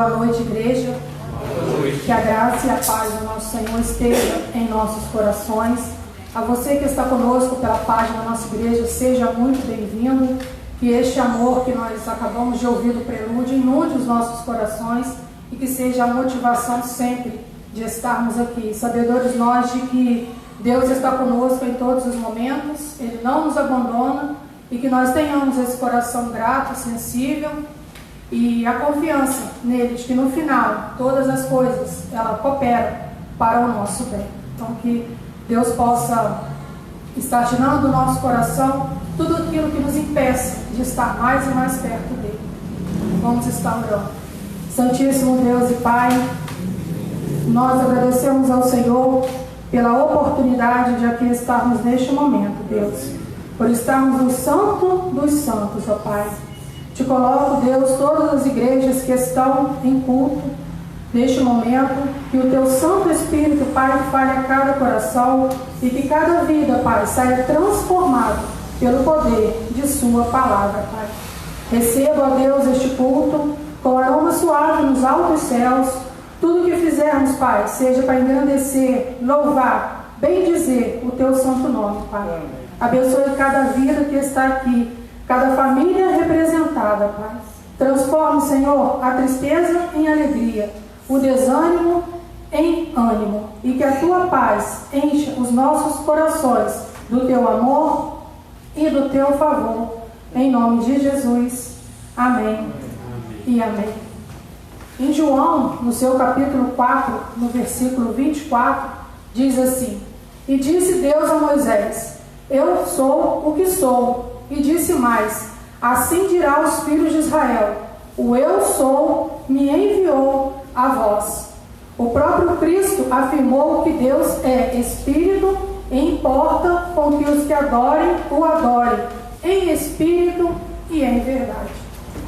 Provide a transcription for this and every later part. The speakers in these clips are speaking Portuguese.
Boa noite, igreja. Boa noite. Que a graça e a paz do nosso Senhor esteja em nossos corações. A você que está conosco pela página da nossa igreja, seja muito bem-vindo. Que este amor que nós acabamos de ouvir do prelúdio inunde os nossos corações e que seja a motivação sempre de estarmos aqui. Sabedores nós de que Deus está conosco em todos os momentos, Ele não nos abandona e que nós tenhamos esse coração grato, sensível e a confiança nele de que no final todas as coisas elas cooperam para o nosso bem. Então que Deus possa estar tirando do nosso coração tudo aquilo que nos impeça de estar mais e mais perto dele. Vamos estar orando. Santíssimo Deus e Pai, nós agradecemos ao Senhor pela oportunidade de aqui estarmos neste momento, Deus, por estarmos no Santo dos Santos, ó Pai. Te coloco, Deus, todas as igrejas que estão em culto neste momento, que o Teu Santo Espírito, Pai, fale a cada coração e que cada vida, Pai, saia transformada pelo poder de Sua palavra, Pai. Receba, ó Deus, este culto com aroma suave nos altos céus. Tudo que fizermos, Pai, seja para engrandecer, louvar, bendizer o Teu santo nome, Pai. Abençoe cada vida que está aqui, cada família representada, Pai. Transforme, Senhor, a tristeza em alegria, o desânimo em ânimo, e que a Tua paz encha os nossos corações do Teu amor e do Teu favor. Em nome de Jesus. Amém e amém. Em João, no seu capítulo 4, no versículo 24, diz assim: E disse Deus a Moisés: Eu sou o que sou. E disse mais: Assim dirá aos filhos de Israel: O Eu sou me enviou a vós. O próprio Cristo afirmou que Deus é Espírito e importa com que os que adorem o adorem em Espírito e em verdade.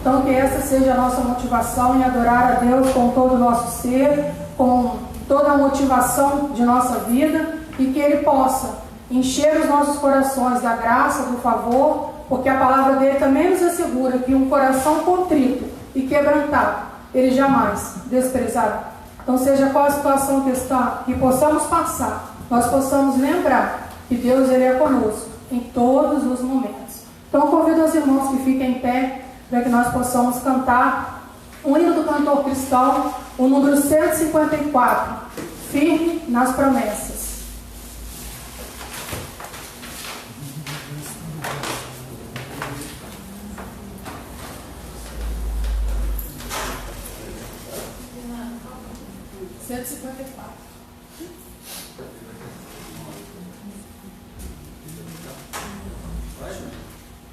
Então que essa seja a nossa motivação em adorar a Deus com todo o nosso ser, com toda a motivação de nossa vida, e que Ele possa encher os nossos corações da graça, do favor, porque a palavra dele também nos assegura que um coração contrito e quebrantado, Ele jamais desprezará. Então seja qual a situação que está, que possamos passar, nós possamos lembrar que Deus Ele é conosco em todos os momentos. Então convido os irmãos que fiquem em pé, para que nós possamos cantar o hino do cantor cristão, o número 154, Firme nas Promessas.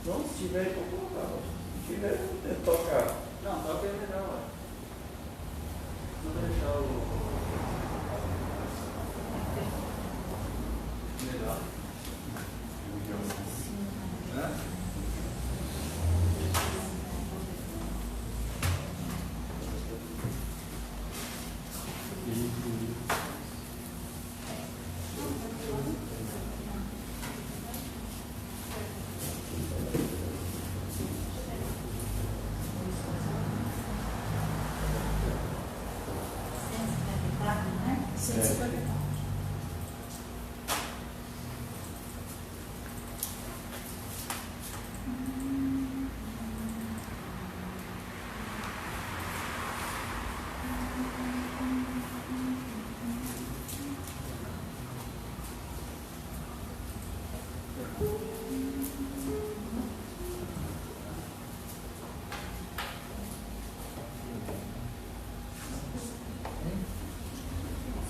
Não, se tiver, eu vou colocar. Se tiver, eu vou tocar. Não, toca aí melhor, ué. Não vou deixar o... Melhor. Né?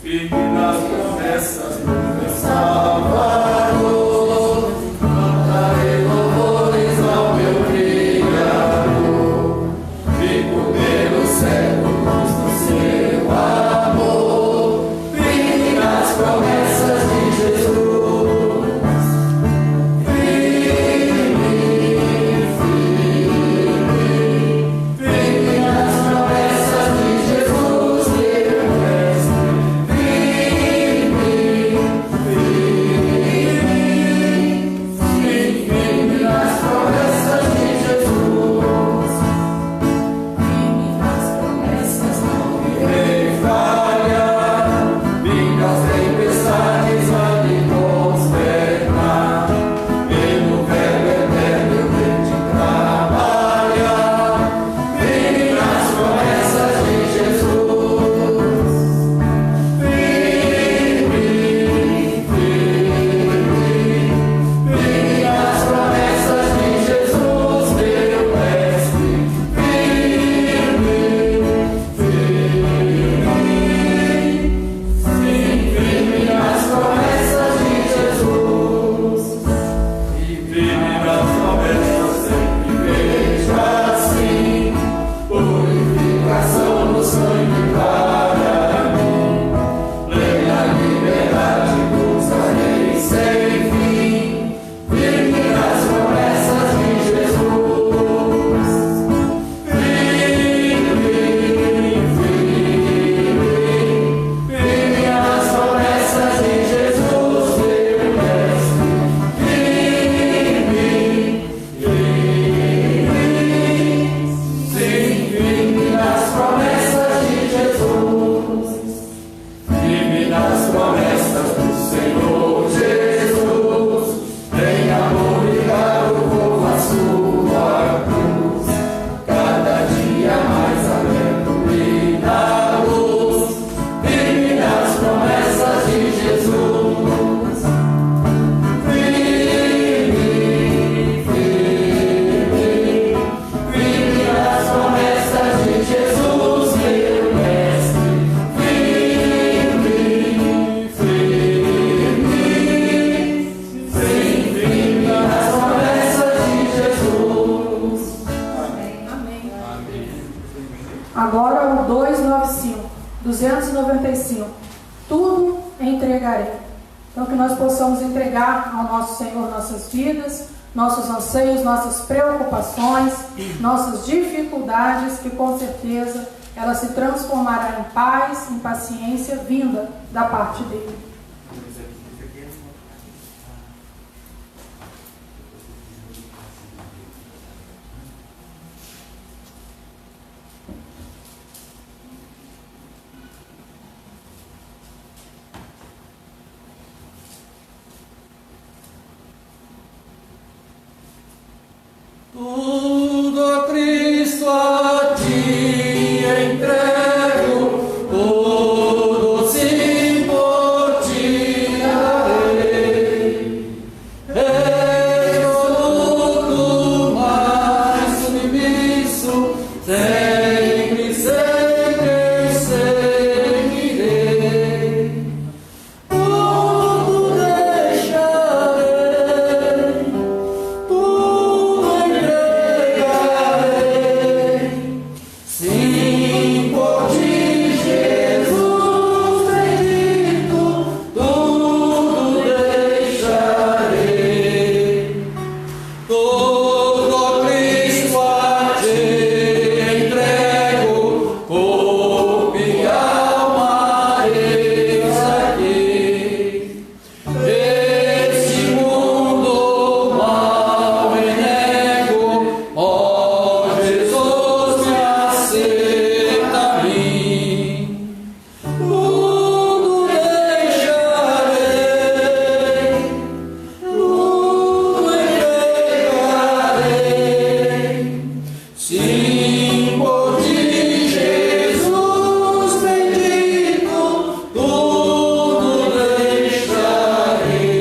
Firme nas promessas do meu Salvador, cantarei louvores ao meu Criador, fico pelos séculos no seu amor, firme nas promessas de Jesus, firme, firme nas promessas de Jesus, meu mestre. Firme Agora o 295. Tudo entregarei. Então que nós possamos entregar ao nosso Senhor nossas vidas, nossos anseios, nossas preocupações, nossas dificuldades, que com certeza ela se transformará em paz, em paciência vinda da parte dele. Tudo a Cristo a ti entrego, tudo sim por ti darei. Resoluto, mais submisso, sempre, sempre seguirei. Tudo deixarei, tudo entregarei. Sim, por ti, Jesus bendito, tudo deixarei. Todo a Cristo a ti entrego, corpo e alma eis aqui. Este mundo mal renego, ó Jesus me aceita a mim. Tudo deixarei, tudo entregarei. Sim, por ti, Jesus bendito, tudo deixarei.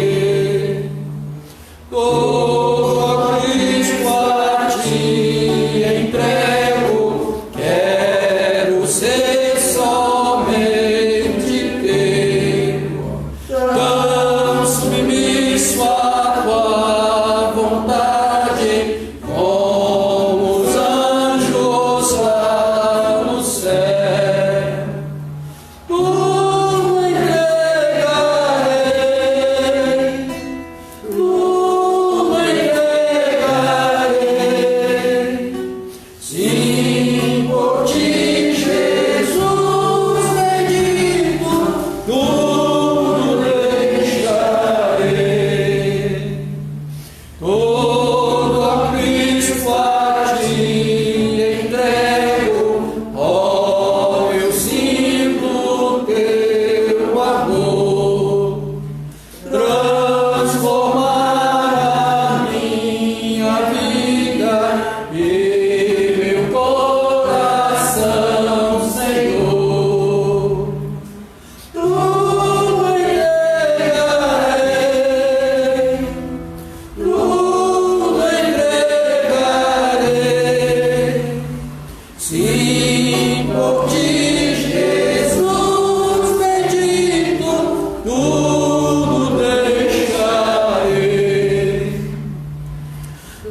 Todo a Cristo a ti entrego, quero ser somente teu. Tão submisso à tua vontade, como os anjos lá no céu. Tudo entregarei, tudo entregarei. Sim, por ti, Jesus bendito, tudo deixarei. Todo a Cristo a ti entrego, ó, eu sinto teu amor transformar a minha vida e meu coração, Senhor. Tudo entregarei, tudo entregarei. Sim, por ti, Jesus bendito, tudo deixarei.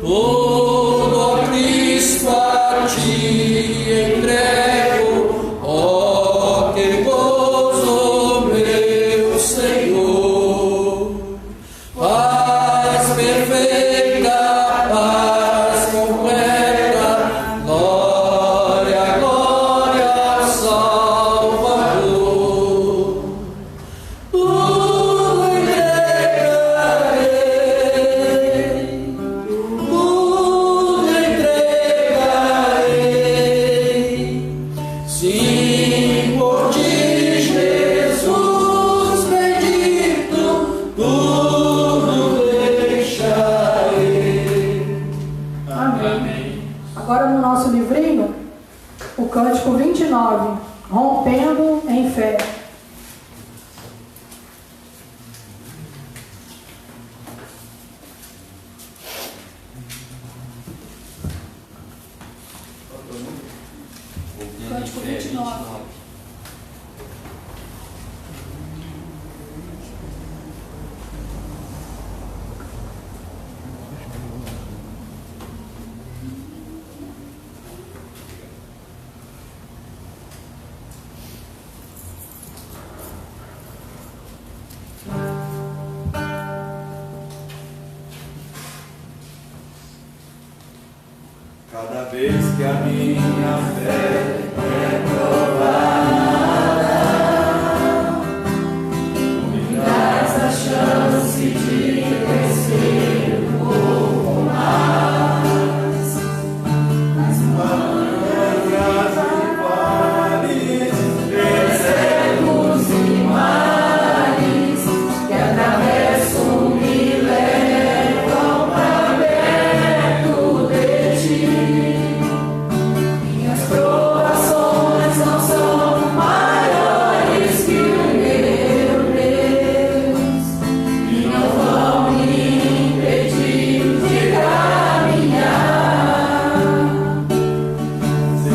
Todo a Cristo a ti entrego, ó, que gozo, meu Senhor. Paz perfeita, paz completa, glória, glória ao Salvador. Tudo entregarei, tudo entregarei. Sim, por ti, Jesus bendito, tudo deixarei. Amém. Agora no nosso livrinho, o cântico 29, rompendo em fé. Cântico 29. cada vez que a minha fé é provada, me dás a chance de crescer um pouco mais. Nas manhãs e vales, desertos e mares que atravesso me levam pra perto de ti. Minhas provações não são maiores que o meu Deus e não vão me impedir de caminhar. Se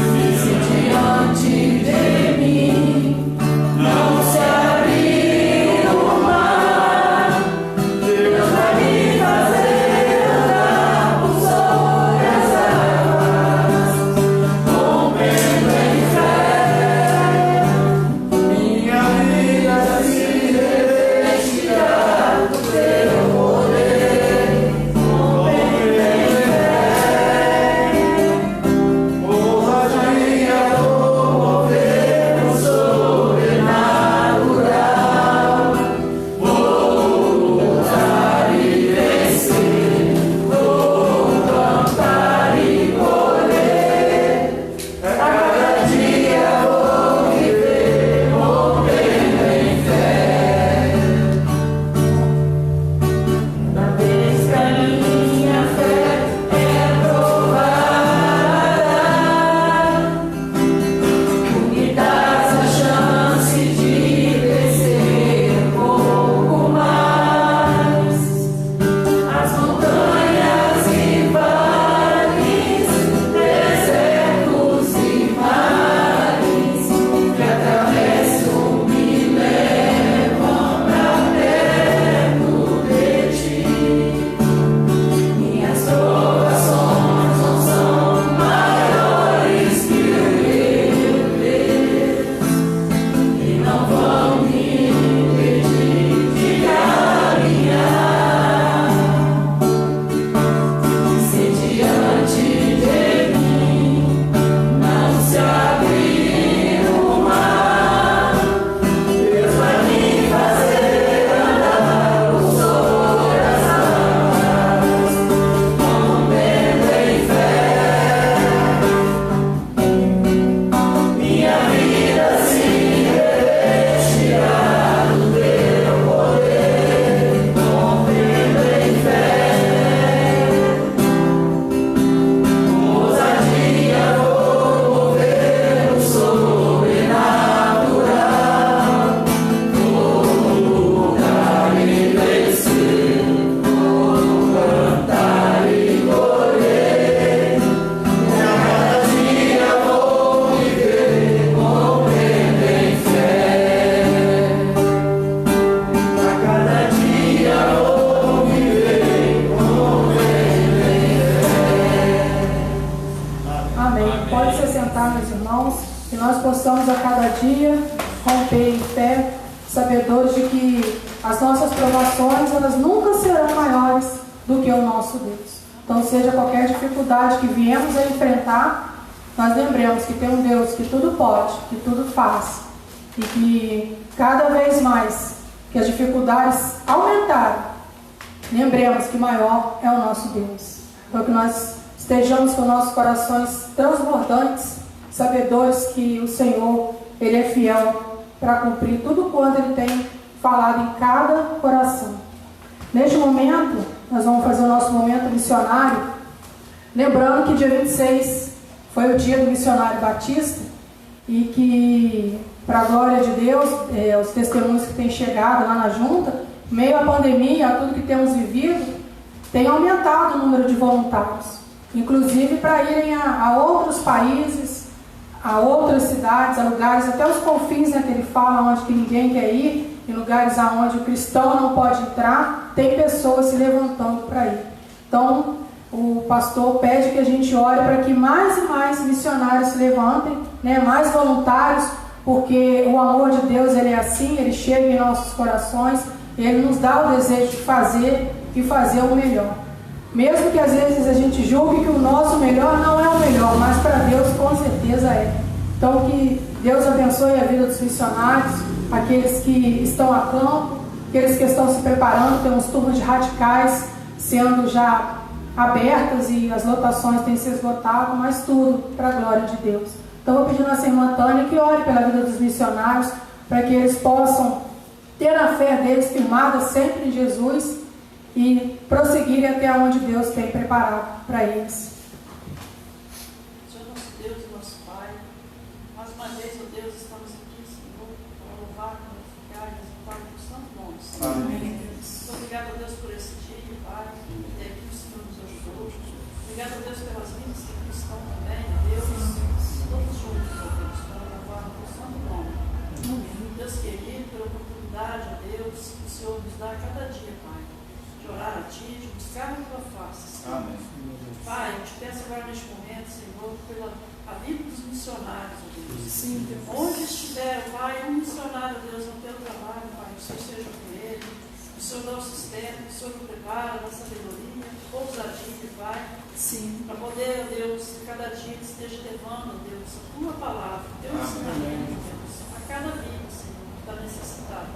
diante de mim não se abrir o mar, Deus vai me fazer andar por sobre as águas, rompendo em fé. Minha vida se revestirá do teu poder, rompendo em fé. Ousadia vou mover no sobrenatural, vou lutar e vencer, vou cantar e correr. A cada dia vou viver, rompendo em fé. Na vez que a minha fé é provada, tu me dás a chance de crescer um pouco mais. As montanhas e vales, desertos e mares que atravesso me levam pra perto de ti. Minhas provações não são maiores que o meu Deus e não vão me impedir de caminhar. Se diante de mim não se abrir o mar, Deus vai me fazer andar por sobre as águas, rompendo em fé. Minha vida se revestirá do teu poder, rompendo em fé. Ousadia vou mover no sobrenatural, vou lutar e vencer, vou cantar e correr. A cada dia vou viver, rompendo em fé. A cada dia vou viver, rompendo em fé. Amém. Pode se sentar, meus irmãos, que nós possamos a cada dia romper em fé, sabedores de que as nossas provações, elas nunca serão maiores do que o nosso Deus. Então, seja qualquer dificuldade que viemos a enfrentar, nós lembremos que tem um Deus que tudo pode, que tudo faz, e que cada vez mais que as dificuldades aumentarem, lembremos que maior é o nosso Deus. Então, que nós estejamos com nossos corações transbordantes, sabedores que o Senhor, Ele é fiel para cumprir tudo quanto Ele tem falado em cada coração. Neste momento, nós vamos fazer o nosso momento missionário, lembrando que dia 26 foi o dia do missionário batista e que, para a glória de Deus, os testemunhos que têm chegado lá na junta, meio à pandemia, a tudo que temos vivido, tem aumentado o número de voluntários, inclusive para irem a outros países, a outras cidades, a lugares, até os confins, né, que ele fala, onde que ninguém quer ir, em lugares aonde o cristão não pode entrar, tem pessoas se levantando para ir. Então, o pastor pede que a gente ore para que mais e mais missionários se levantem, né, mais voluntários, porque o amor de Deus, ele é assim, ele chega em nossos corações, ele nos dá o desejo de fazer e fazer o melhor. Mesmo que às vezes a gente julgue que o nosso melhor não é o melhor, mas para Deus com certeza é. Então que Deus abençoe a vida dos missionários, aqueles que estão a campo, aqueles que estão se preparando. Tem uns turmas de radicais sendo já abertas e as lotações têm se esgotado, mas tudo para a glória de Deus. Então vou pedir a nossa irmã Tânia que ore pela vida dos missionários, para que eles possam ter a fé deles firmada sempre em Jesus e prosseguirem até onde Deus tem preparado para eles. Senhor nosso Deus e nosso Pai, mais uma vez, ó Deus, estamos aqui, Senhor, para louvar, glorificar e exaltar o teu santo nome, Senhor. Amém. Muito obrigado, ó Deus, por esse dia, Pai, até aqui o Senhor nos ajudou. Obrigado, ó Deus, pelas vidas que aqui estão também, ó Deus, todos juntos, ó Deus, para louvar o teu santo nome. Deus querido, pela oportunidade, ó Deus, que o Senhor nos dá a cada dia, Pai, de orar a Ti, de buscar a Tua face, Senhor. Amém. Pai, eu te peço agora neste momento, Senhor, pela a vida dos missionários, ó Deus. Sim, Deus. Onde estiver, Pai, um missionário, Deus, no teu trabalho, Pai, o Senhor seja com ele, o Senhor dá o sustento, o Senhor o prepara, dá sabedoria, ousadia, Pai. Sim. Para poder, ó Deus, cada dia que esteja levando, ó Deus, a tua palavra, o teu ensinamento, Deus, a cada vida, Senhor, que está necessitado.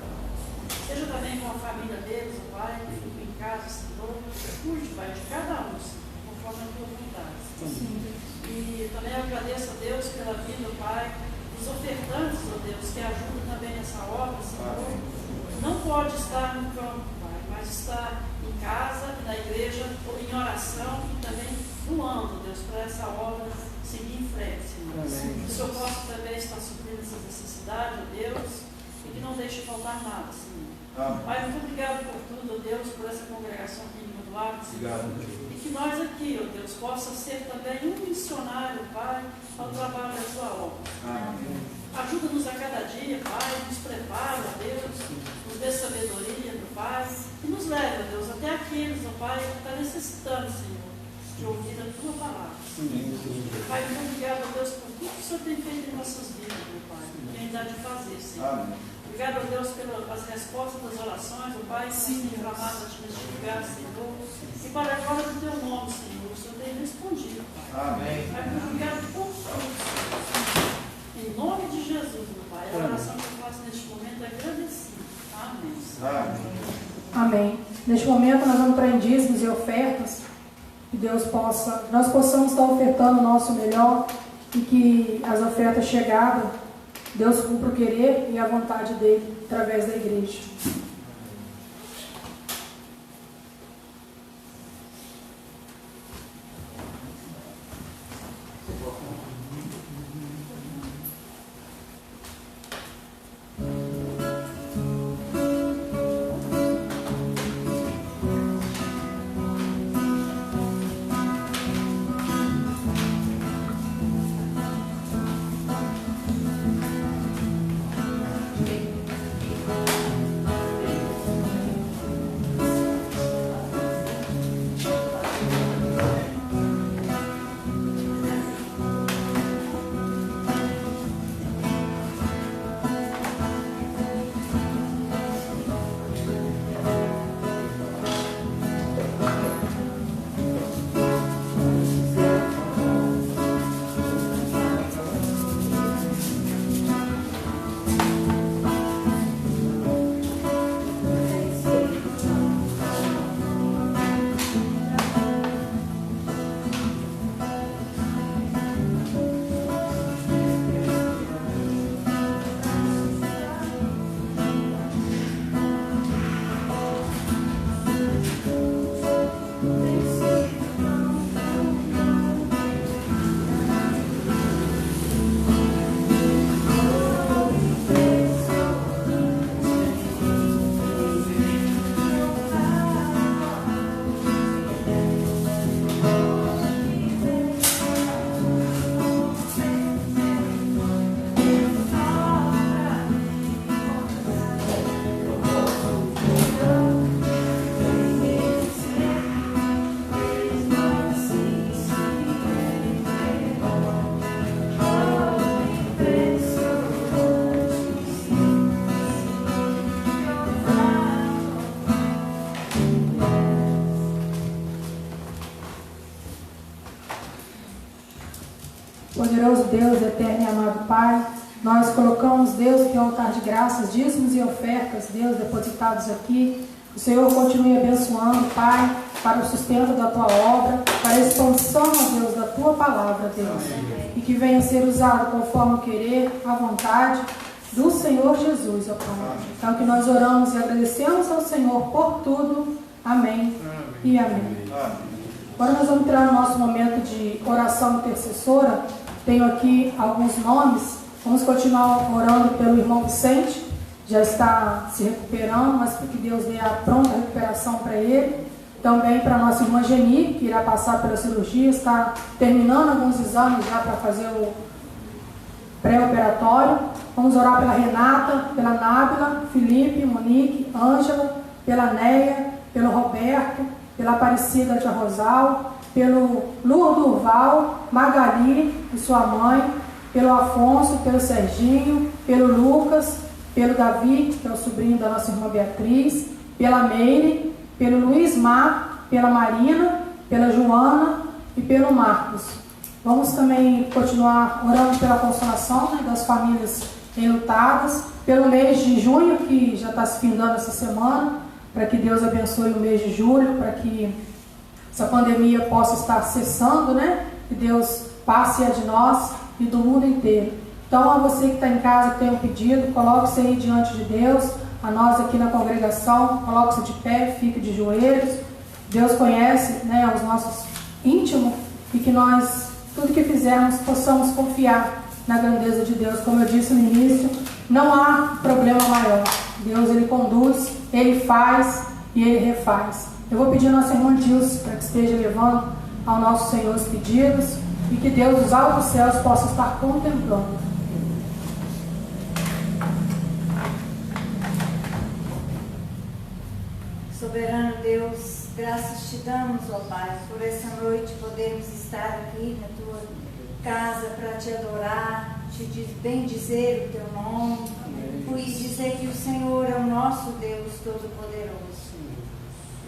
Seja também com a família deles, ó Pai, que fica em casa, Senhor, cuide, Pai, de cada um, Senhor, conforme a tua vontade. Sim. E também eu agradeço a Deus pela vida, Pai, dos ofertantes, ó Deus, que ajudam também nessa obra, Senhor. Não pode estar no campo, Pai, mas está em casa, na igreja, em oração e também doando, Deus, para essa obra seguir em frente, Senhor. Amém. Que o Senhor possa também estar suprindo essas necessidades, ó Deus, e que não deixe faltar nada, Senhor. Amém. Pai, muito obrigado por tudo, ó Deus, por essa congregação aqui em Eduardo, Senhor. Obrigado. E que nós aqui, ó Deus, possa ser também um missionário, Pai, ao trabalho da tua obra. Amém. Ajuda-nos a cada dia, Pai, nos prepara, ó Deus, nos dê sabedoria, meu Pai, e nos leve, ó Deus, até aqueles, ó Pai, que estão necessitando, Senhor, de ouvir a tua palavra. Pai, muito obrigado, ó Deus, por tudo que o Senhor tem feito em nossas vidas, meu Pai, e ainda há de fazer, Senhor. Amém. Obrigado, ó Deus, pelas respostas das orações, ó Pai, que têm inflamado a ti neste lugar, Senhor. E para a glória do teu nome, Senhor, o Senhor tem respondido, Pai. Amém. Pai, muito obrigado por tudo, Senhor. Em nome de Jesus, meu Pai, a oração que eu faço neste momento é agradecida. Amém. Amém. Amém. Neste momento nós vamos para em dízimos e ofertas. Que Deus nós possamos estar ofertando o nosso melhor e que as ofertas chegadas, Deus cumpra o querer e a vontade dele através da igreja. Poderoso Deus, eterno e amado Pai, nós colocamos, Deus, aqui ao altar de graças, dízimos e ofertas, Deus, depositados aqui. O Senhor continue abençoando, Pai, para o sustento da Tua obra, para a expansão, ó Deus, da Tua palavra, Deus. E que venha ser usado conforme o querer, a vontade do Senhor Jesus, ó Pai. Então que nós oramos e agradecemos ao Senhor por tudo. Amém e amém. Agora nós vamos entrar no nosso momento de oração intercessora. Tenho aqui alguns nomes. Vamos continuar orando pelo irmão Vicente. Já está se recuperando, mas que Deus dê a pronta recuperação para ele. Também para a nossa irmã Geni, que irá passar pela cirurgia, está terminando alguns exames já para fazer o pré-operatório. Vamos orar pela Renata, pela Nábila, Felipe, Monique, Ângela, pela Neia, pelo Roberto, pela Aparecida de Arrozal, pelo Lourdes Durval, Magali e sua mãe, pelo Afonso, pelo Serginho, pelo Lucas, pelo Davi, que é o sobrinho da nossa irmã Beatriz, pela Meire, pelo Luiz Mar, pela Marina, pela Joana e pelo Marcos. Vamos também continuar orando pela consolação, né, das famílias enlutadas, pelo mês de junho, que já está se findando essa semana, para que Deus abençoe o mês de julho, para que essa pandemia possa estar cessando, né? Que Deus passe a de nós e do mundo inteiro. Então, a você que está em casa, que tem um pedido, coloque-se aí diante de Deus. A nós aqui na congregação, coloque-se de pé, fique de joelhos. Deus conhece, né, os nossos íntimos, e que nós, tudo que fizermos, possamos confiar na grandeza de Deus. Como eu disse no início, não há problema maior. Deus, Ele conduz, Ele faz e Ele refaz. Eu vou pedir a nossa irmã Dilce para que esteja levando ao nosso Senhor os pedidos e que Deus, dos altos céus, possa estar contemplando. Soberano Deus, graças te damos, ó Pai, por essa noite podermos estar aqui na tua casa para te adorar, te bendizer o teu nome, por dizer que o Senhor é o nosso Deus Todo-Poderoso.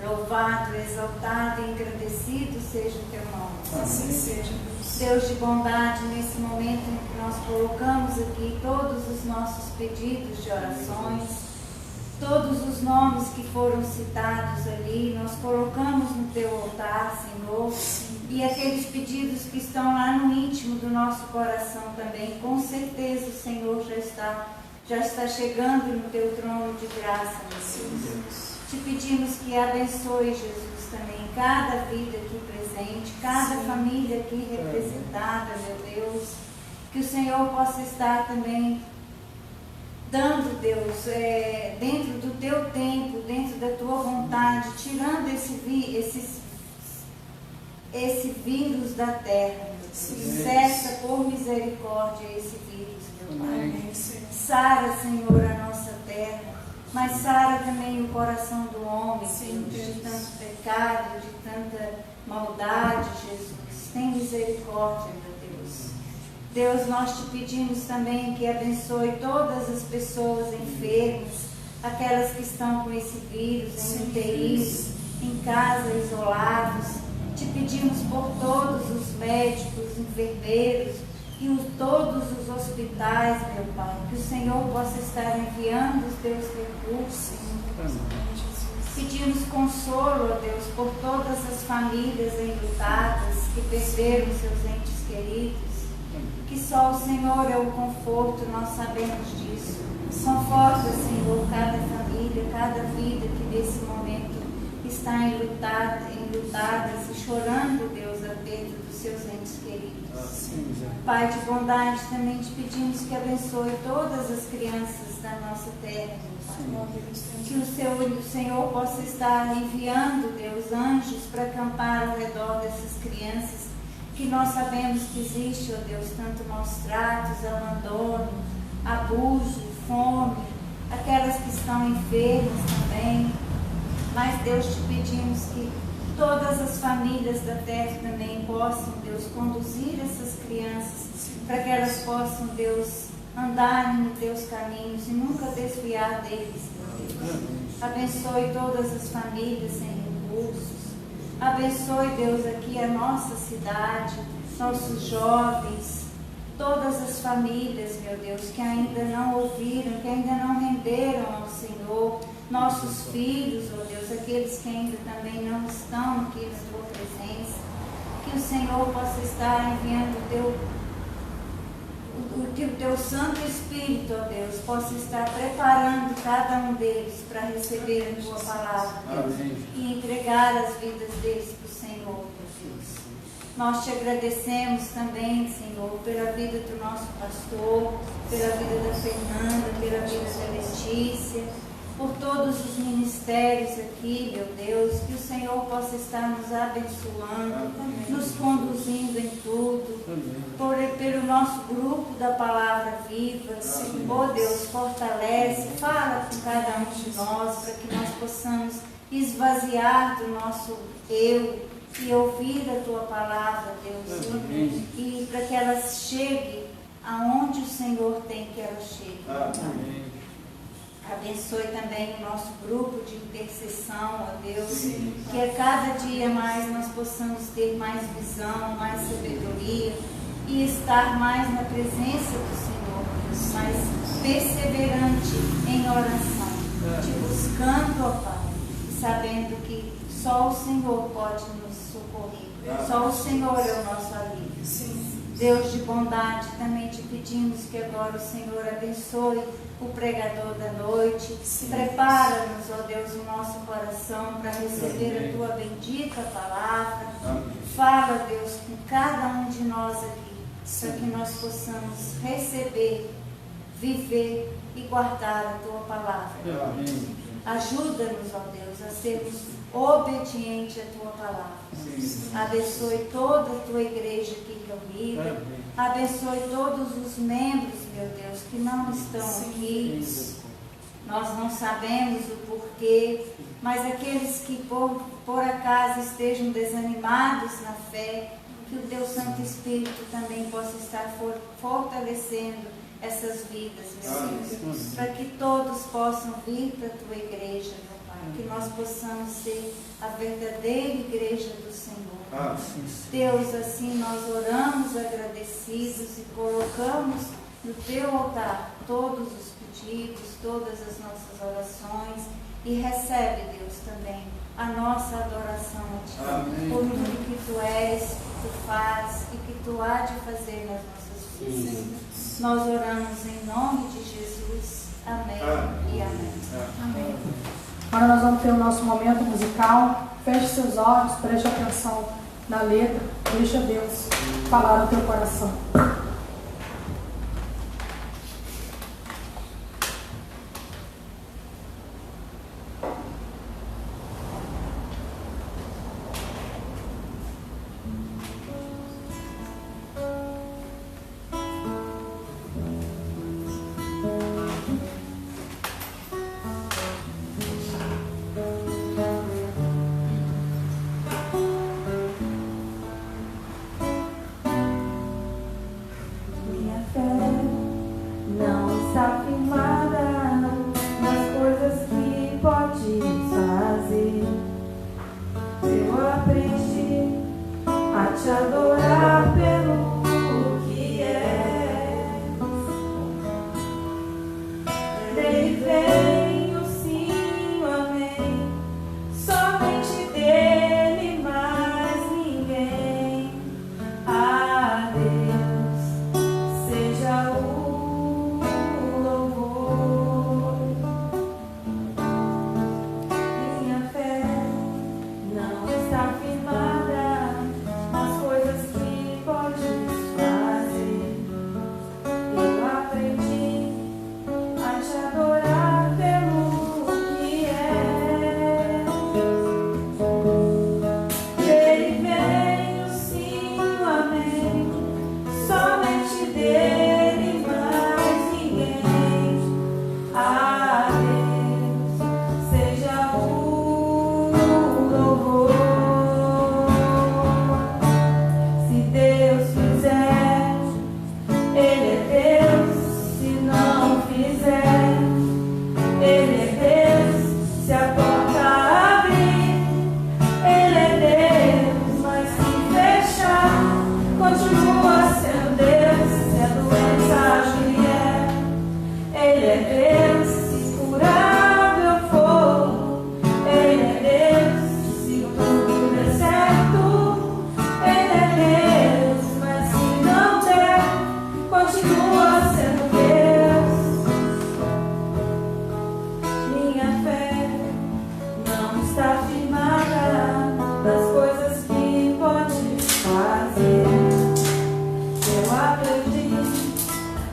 Louvado, exaltado e engrandecido seja o teu nome. Assim seja. Deus de bondade, nesse momento em que nós colocamos aqui todos os nossos pedidos de orações, todos os nomes que foram citados ali, nós colocamos no teu altar, Senhor, e aqueles pedidos que estão lá no íntimo do nosso coração também, com certeza o Senhor já está chegando no teu trono de graça, meu Deus. Te pedimos que abençoe, Jesus, também cada vida aqui presente, cada família aqui representada, meu Deus, que o Senhor possa estar também dando, Deus, dentro do teu tempo, dentro da tua vontade, tirando esse vírus da terra. Cessa por misericórdia esse vírus, meu Pai. Sara, Senhor, a nossa terra, mas sara também o coração do homem, de tanto pecado, de tanta maldade, Jesus. Tem misericórdia, meu Deus. Deus, nós te pedimos também que abençoe todas as pessoas enfermas, aquelas que estão com esse vírus, em UTIs, em casa, isolados. Te pedimos por todos os médicos, enfermeiros e todos os hospitais, meu Pai, que o Senhor possa estar enviando os teus recursos. Pedimos consolo, ó Deus, por todas as famílias enlutadas que perderam seus entes queridos. Que só o Senhor é o conforto, nós sabemos disso. Conforta, Senhor, cada família, cada vida que nesse momento está enlutadas e chorando, Deus, a perda dos seus entes queridos. Pai de bondade, também te pedimos que abençoe todas as crianças da nossa terra, meu Pai. Que o Senhor possa estar enviando, Deus, anjos para acampar ao redor dessas crianças, que nós sabemos que existe, ó Deus, tanto maus tratos, abandono, abuso, fome, aquelas que estão enfermas também. Mas, Deus, te pedimos que todas as famílias da terra também possam, Deus, conduzir essas crianças para que elas possam, Deus, andarem nos teus caminhos e nunca desviar deles, meu Deus. Abençoe todas as famílias sem recursos. Abençoe, Deus, aqui a nossa cidade, nossos jovens, todas as famílias, meu Deus, que ainda não ouviram, que ainda não renderam ao Senhor, nossos filhos, ó Deus, aqueles que ainda também não estão aqui na Tua presença, que o Senhor possa estar enviando que o Teu Santo Espírito, ó Deus, possa estar preparando cada um deles para receber a Tua palavra, Deus, e entregar as vidas deles para o Senhor, meu Deus. Nós Te agradecemos também, Senhor, pela vida do nosso pastor, pela vida da Fernanda, pela vida da Letícia, por todos os ministérios aqui, meu Deus, que o Senhor possa estar nos abençoando, nos conduzindo em tudo, pelo nosso grupo da Palavra Viva. Oh Deus, fortalece, fala com cada um de nós, para que nós possamos esvaziar do nosso eu e ouvir a Tua palavra, Deus, e para que ela chegue aonde o Senhor tem que ela chegue. Abençoe também o nosso grupo de intercessão, ó Deus, que a cada dia mais nós possamos ter mais visão, mais sabedoria e estar mais na presença do Senhor, Deus, mais perseverante em oração, te buscando, ó Pai, sabendo que só o Senhor pode nos socorrer, só o Senhor é o nosso alívio. Deus de bondade, também te pedimos que agora o Senhor abençoe o pregador da noite. Prepara-nos, ó Deus, o nosso coração para receber a Tua bendita palavra. Fala, Deus, com cada um de nós aqui, para que nós possamos receber, viver e guardar a Tua palavra. Ajuda-nos, ó Deus, a sermos obedientes à Tua palavra. Abençoe toda a Tua igreja aqui reunida. Abençoe todos os membros, meu Deus, que não estão aqui. Nós não sabemos o porquê, mas aqueles que por acaso estejam desanimados na fé, que o Teu Santo Espírito também possa estar fortalecendo essas vidas, meu Deus, para que todos possam vir para a Tua igreja, meu Pai, que nós possamos ser a verdadeira igreja do Senhor. Deus, assim nós oramos agradecidos e colocamos no Teu altar todos os pedidos, todas as nossas orações, e recebe, Deus, também a nossa adoração a Ti, por tudo que Tu és, que Tu fazes e que Tu há de fazer nas nossas vidas. Nós oramos em nome de Jesus. Amém e amém. Amém. Agora nós vamos ter o nosso momento musical. Feche seus olhos, preste atenção na letra. Deixa Deus falar no teu coração. Não está firmada nas coisas que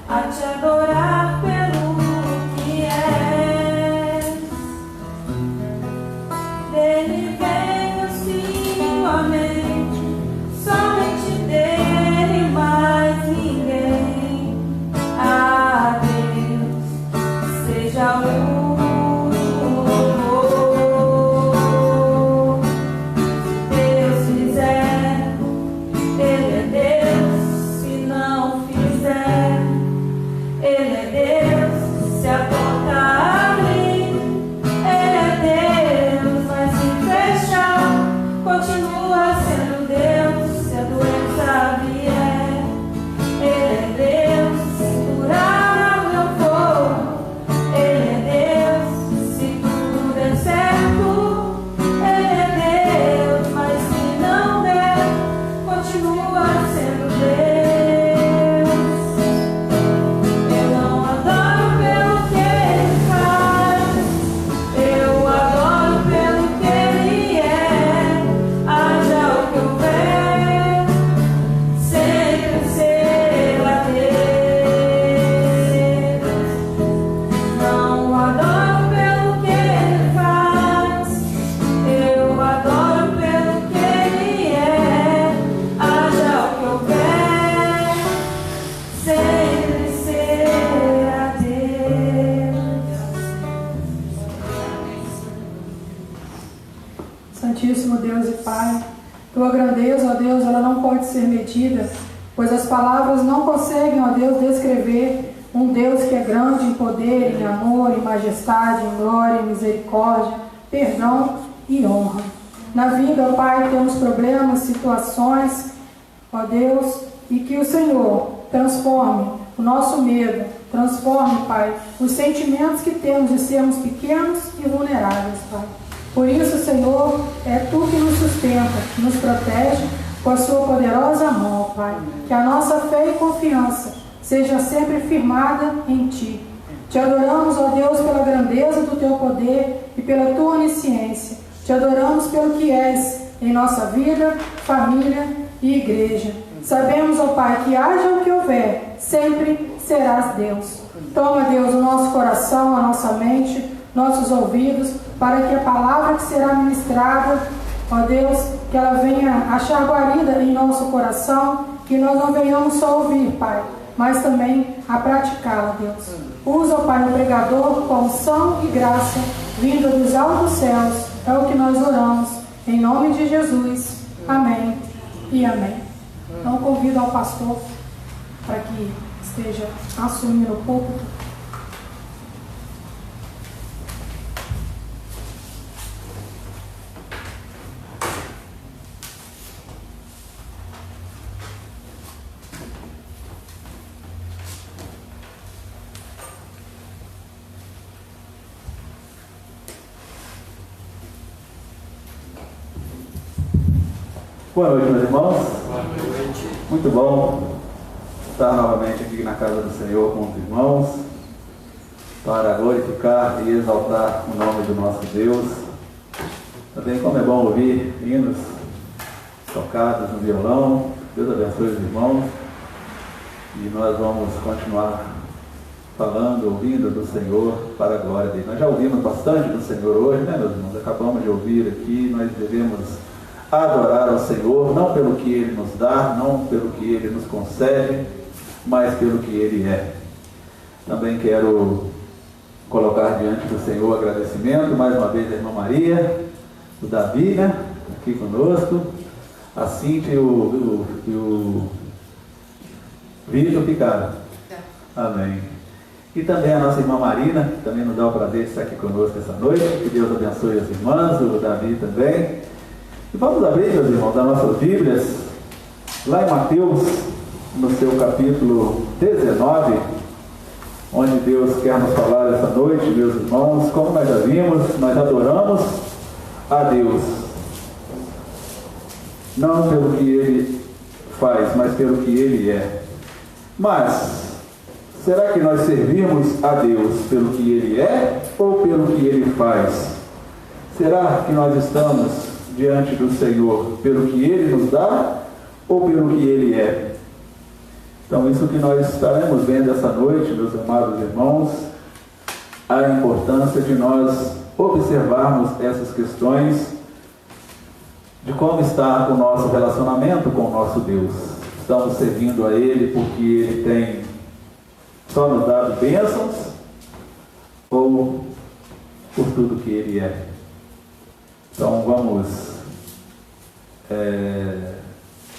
a te adorar pelo que és. Dele venho sim, somente, somente dele, mais ninguém. A Deus seja o Santíssimo Deus e Pai, tua grandeza, ó Deus, ela não pode ser medida, pois as palavras não conseguem, ó Deus, descrever um Deus que é grande em poder, em amor, em majestade, em glória, em misericórdia, perdão e honra. Na vida, ó Pai, temos problemas, situações, ó Deus, e que o Senhor transforme o nosso medo, transforme, Pai, os sentimentos que temos de sermos pequenos e vulneráveis, Pai. Por isso, Senhor, é Tu que nos sustenta, nos protege com a Sua poderosa mão, Pai. Que a nossa fé e confiança seja sempre firmada em Ti. Te adoramos, ó Deus, pela grandeza do Teu poder e pela Tua onisciência. Te adoramos pelo que és em nossa vida, família e igreja. Sabemos, ó Pai, que haja o que houver, sempre serás Deus. Toma, Deus, o nosso coração, a nossa mente, nossos ouvidos, para que a palavra que será ministrada, ó Deus, que ela venha achar guarida em nosso coração, que nós não venhamos só ouvir, Pai, mas também a praticá-la, Deus. Usa, ó Pai, o pregador com unção e graça, vinda dos altos céus, é o que nós oramos, em nome de Jesus. Amém e amém. Então convido ao pastor para que esteja assumindo o púlpito. Boa noite, meus irmãos. Boa noite. Muito bom estar novamente aqui na casa do Senhor com os irmãos para glorificar e exaltar o nome do nosso Deus. Também como é bom ouvir hinos tocados no violão. Deus abençoe os irmãos. E nós vamos continuar falando, ouvindo do Senhor para a glória dele. Nós já ouvimos bastante do Senhor hoje, né, meus irmãos? Acabamos de ouvir aqui. Nós devemos adorar ao Senhor, não pelo que Ele nos dá, não pelo que Ele nos concede, mas pelo que Ele é. Também quero colocar diante do Senhor o agradecimento, mais uma vez, a irmã Maria, o Davi, né, aqui conosco, a Cíntia e o Vitor ficaram. Amém. E também a nossa irmã Marina, que também nos dá o prazer de estar aqui conosco essa noite. Que Deus abençoe as irmãs, o Davi também. E vamos abrir, meus irmãos, as nossas Bíblias, lá em Mateus, no seu capítulo 19, onde Deus quer nos falar essa noite, meus irmãos. Como nós já vimos, nós adoramos a Deus, não pelo que Ele faz, mas pelo que Ele é. Mas, será que nós servimos a Deus pelo que Ele é ou pelo que Ele faz? Será que nós estamos diante do Senhor pelo que Ele nos dá ou pelo que Ele é? Então, isso que nós estaremos vendo essa noite, meus amados irmãos, a importância de nós observarmos essas questões de como está o nosso relacionamento com o nosso Deus. Estamos servindo a Ele porque Ele tem só nos dado bênçãos ou por tudo que Ele é? Então vamos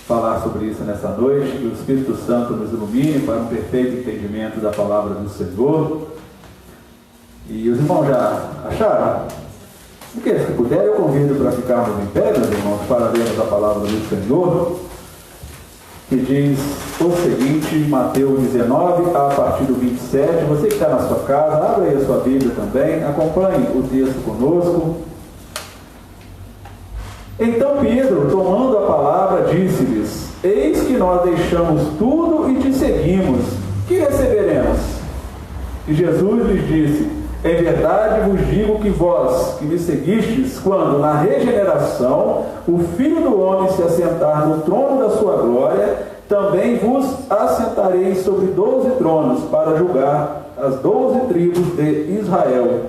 falar sobre isso nessa noite, que o Espírito Santo nos ilumine para um perfeito entendimento da palavra do Senhor. E os irmãos já acharam? Porque se puder, eu convido para ficarmos em pé, meus irmãos, para lermos a palavra do Senhor, que diz o seguinte, Mateus 19, a partir do 27. Você que está na sua casa, abra aí a sua Bíblia também, acompanhe o texto conosco. Então Pedro, tomando a palavra, disse-lhes: eis que nós deixamos tudo e te seguimos. Que receberemos? E Jesus lhes disse: em verdade vos digo que vós, que me seguistes, quando na regeneração o Filho do Homem se assentar no trono da sua glória, também vos assentareis sobre 12 tronos, para julgar as 12 tribos de Israel.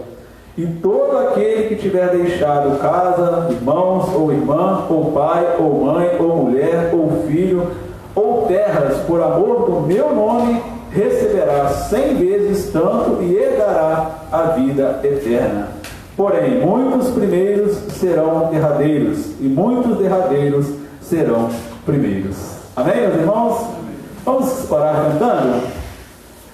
E todo aquele que tiver deixado casa, irmãos ou irmã, ou pai, ou mãe, ou mulher, ou filho, ou terras, por amor do meu nome, receberá 100 vezes tanto e herdará a vida eterna. Porém, muitos primeiros serão derradeiros, e muitos derradeiros serão primeiros. Amém, meus irmãos? Vamos orar cantando?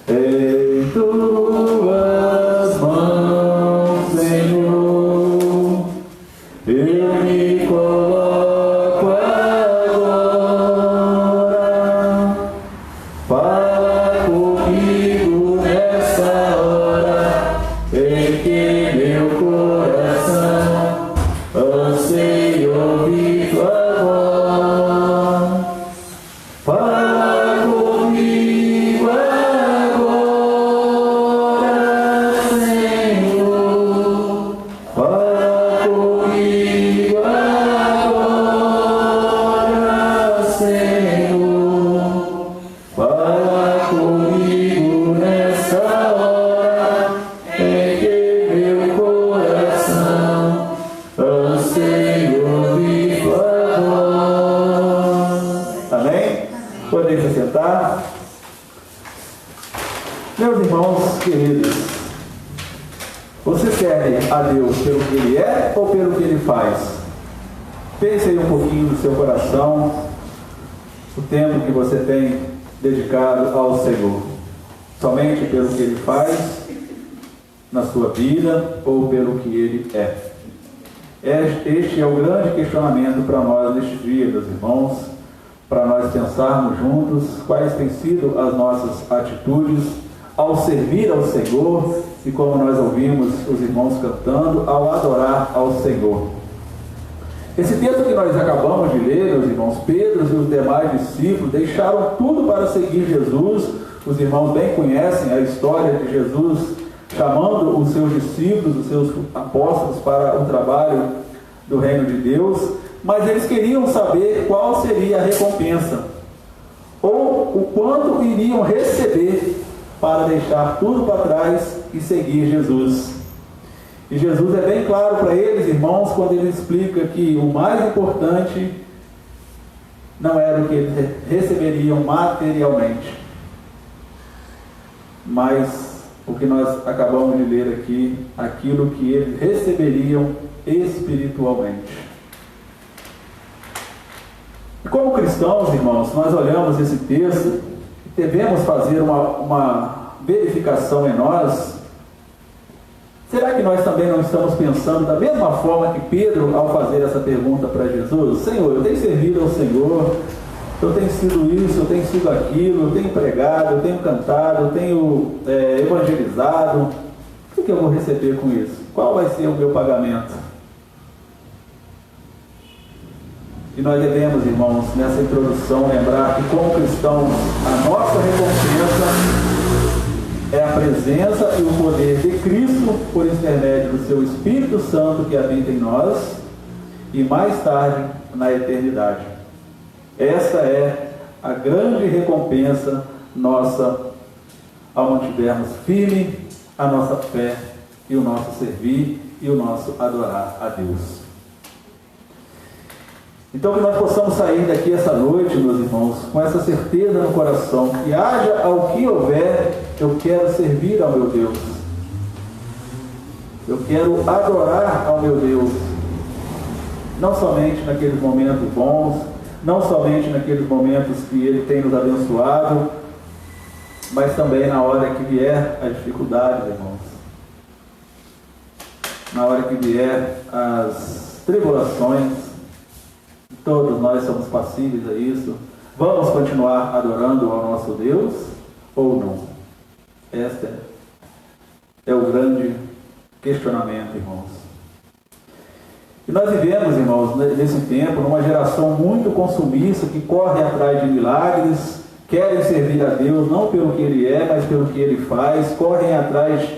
Em tuas mãos, Senhor, eu me coloco agora. Fala comigo nessa hora, em que meu coração anseia ouvir tua voz. Fala comigo agora, Senhor. Fala comigo agora, Senhor. Fala comigo nessa hora, em que meu coração anseia ouvir tua voz. Amém? Podem se sentar. Meus irmãos queridos, vocês querem a Deus pelo que Ele é ou pelo que Ele faz? Pense aí um pouquinho no seu coração, o tempo que você tem dedicado ao Senhor. Somente pelo que Ele faz na sua vida ou pelo que Ele é? Este é o grande questionamento para nós neste dia, meus irmãos, para nós pensarmos juntos quais têm sido as nossas atitudes ao servir ao Senhor e, como nós ouvimos os irmãos cantando, ao adorar ao Senhor. Esse texto que nós acabamos de ler, meus irmãos, Pedro e os demais discípulos deixaram tudo para seguir Jesus. Os irmãos bem conhecem a história de Jesus chamando os seus discípulos, os seus apóstolos, para o trabalho do reino de Deus, mas eles queriam saber qual seria a recompensa, ou o quanto iriam receber para deixar tudo para trás e seguir Jesus. E Jesus é bem claro para eles, irmãos, quando ele explica que o mais importante não era o que eles receberiam materialmente, mas o que nós acabamos de ler aqui, aquilo que eles receberiam espiritualmente. E como cristãos, irmãos, nós olhamos esse texto e devemos fazer uma verificação em nós. Será que nós também não estamos pensando da mesma forma que Pedro, ao fazer essa pergunta para Jesus? Senhor, eu tenho servido ao Senhor, eu tenho sido isso, eu tenho sido aquilo, eu tenho pregado, eu tenho cantado, eu tenho evangelizado. O que eu vou receber com isso? Qual vai ser o meu pagamento? E nós devemos, irmãos, nessa introdução, lembrar que como cristãos, a nossa recompensa é a presença e o poder de Cristo por intermédio do seu Espírito Santo que habita em nós e mais tarde na eternidade. Essa é a grande recompensa ao mantivermos firme a nossa fé e o nosso servir e o nosso adorar a Deus. Então que nós possamos sair daqui essa noite, meus irmãos, com essa certeza no coração, que haja ao que houver, eu quero servir ao meu Deus. Eu quero adorar ao meu Deus. Não somente naqueles momentos bons, não somente naqueles momentos que Ele tem nos abençoado, mas também na hora que vier as dificuldades, irmãos. Na hora que vier as tribulações, todos nós somos passíveis a isso. Vamos continuar adorando ao nosso Deus ou não? Este é o grande questionamento, irmãos. E nós vivemos, irmãos, nesse tempo, numa geração muito consumista, que corre atrás de milagres, querem servir a Deus não pelo que Ele é, mas pelo que Ele faz, correm atrás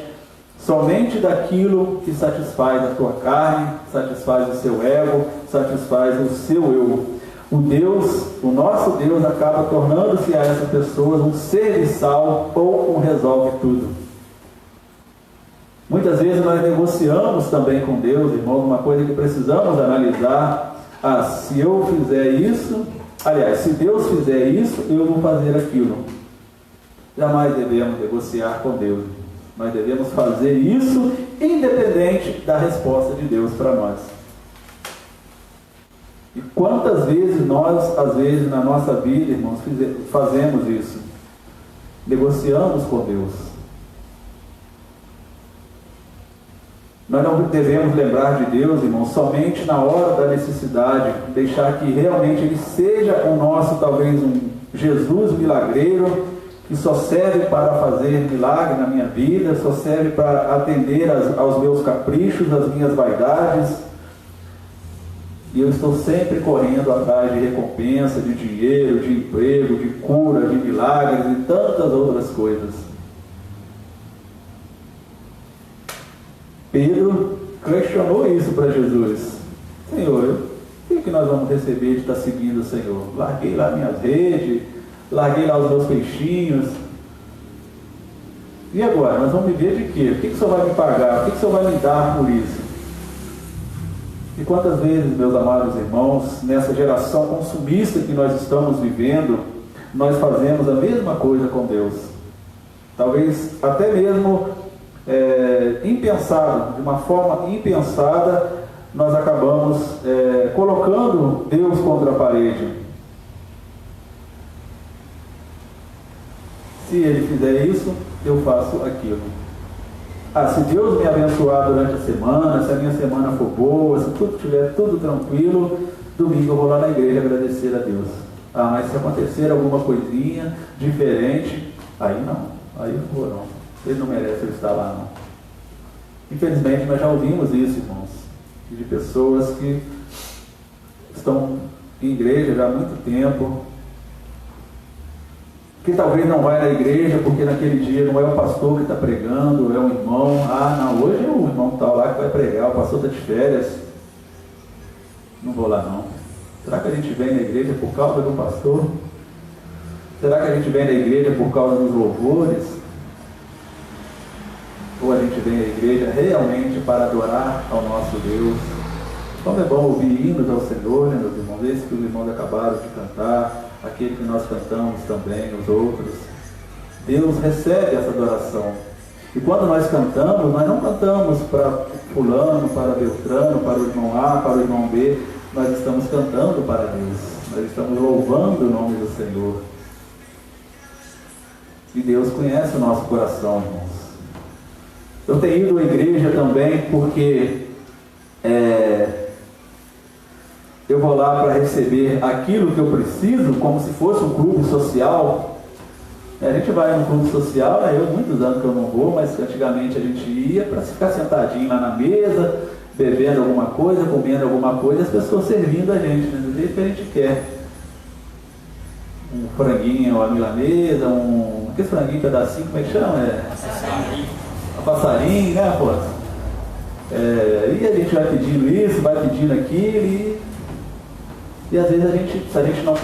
somente daquilo que satisfaz a tua carne, satisfaz o seu ego, satisfaz o seu eu. O nosso Deus acaba tornando-se a essas pessoas um serviçal ou um resolve tudo. Muitas vezes nós negociamos também com Deus, irmão, uma coisa que precisamos analisar. Se eu fizer isso, se Deus fizer isso, eu vou fazer aquilo. Jamais devemos negociar com Deus. Nós devemos fazer isso independente da resposta de Deus para nós. E quantas vezes nós, às vezes, na nossa vida, irmãos, fazemos isso? Negociamos com Deus. Nós não devemos lembrar de Deus, irmãos, somente na hora da necessidade, deixar que realmente Ele seja o nosso, talvez, um Jesus milagreiro, que só serve para fazer milagre na minha vida, só serve para atender aos meus caprichos, às minhas vaidades. E eu estou sempre correndo atrás de recompensa, de dinheiro, de emprego, de cura, de milagres e tantas outras coisas. Pedro questionou isso para Jesus. Senhor, o que nós vamos receber de estar seguindo o Senhor? Larguei lá minhas redes, larguei lá os meus peixinhos. E agora? Nós vamos viver de quê? O que o Senhor vai me pagar? O que o Senhor vai me dar por isso? E quantas vezes, meus amados irmãos, nessa geração consumista que nós estamos vivendo, nós fazemos a mesma coisa com Deus. Talvez até mesmo impensado, de uma forma impensada, nós acabamos colocando Deus contra a parede. Se Ele fizer isso, eu faço aquilo. Se Deus me abençoar durante a semana, se a minha semana for boa, se tudo estiver tudo tranquilo, domingo eu vou lá na igreja agradecer a Deus. Mas se acontecer alguma coisinha diferente, aí não, aí eu vou não. Ele não merece eu estar lá, não. Infelizmente, nós já ouvimos isso, irmãos, de pessoas que estão em igreja já há muito tempo, que talvez não vai na igreja porque naquele dia não é o pastor que está pregando, é um irmão. Não, hoje é o irmão tal lá que vai pregar, o pastor está de férias, não vou lá não. Será que a gente vem na igreja por causa do pastor? Será que a gente vem na igreja por causa dos louvores? Ou a gente vem à igreja realmente para adorar ao nosso Deus? Como é bom ouvir hinos ao Senhor, né, meus irmãos? Esse que os irmãos acabaram de cantar, aquele que nós cantamos também, os outros. Deus recebe essa adoração. E quando nós cantamos, nós não cantamos para fulano, para Beltrano, para o irmão A, para o irmão B. Nós estamos cantando para Deus. Nós estamos louvando o nome do Senhor. E Deus conhece o nosso coração, irmãos. Eu tenho ido à igreja também porque eu vou lá para receber aquilo que eu preciso, como se fosse um clube social. A gente vai num clube social, eu muitos anos que eu não vou, mas antigamente a gente ia para ficar sentadinho lá na mesa, bebendo alguma coisa, comendo alguma coisa, as pessoas servindo a gente, né, do jeito que a gente quer. Um franguinho, uma milanesa, aquele franguinho pedacinho, como é que chama? Passarinho, né, pô? E a gente vai pedindo isso, vai pedindo aquilo, e às vezes se a gente não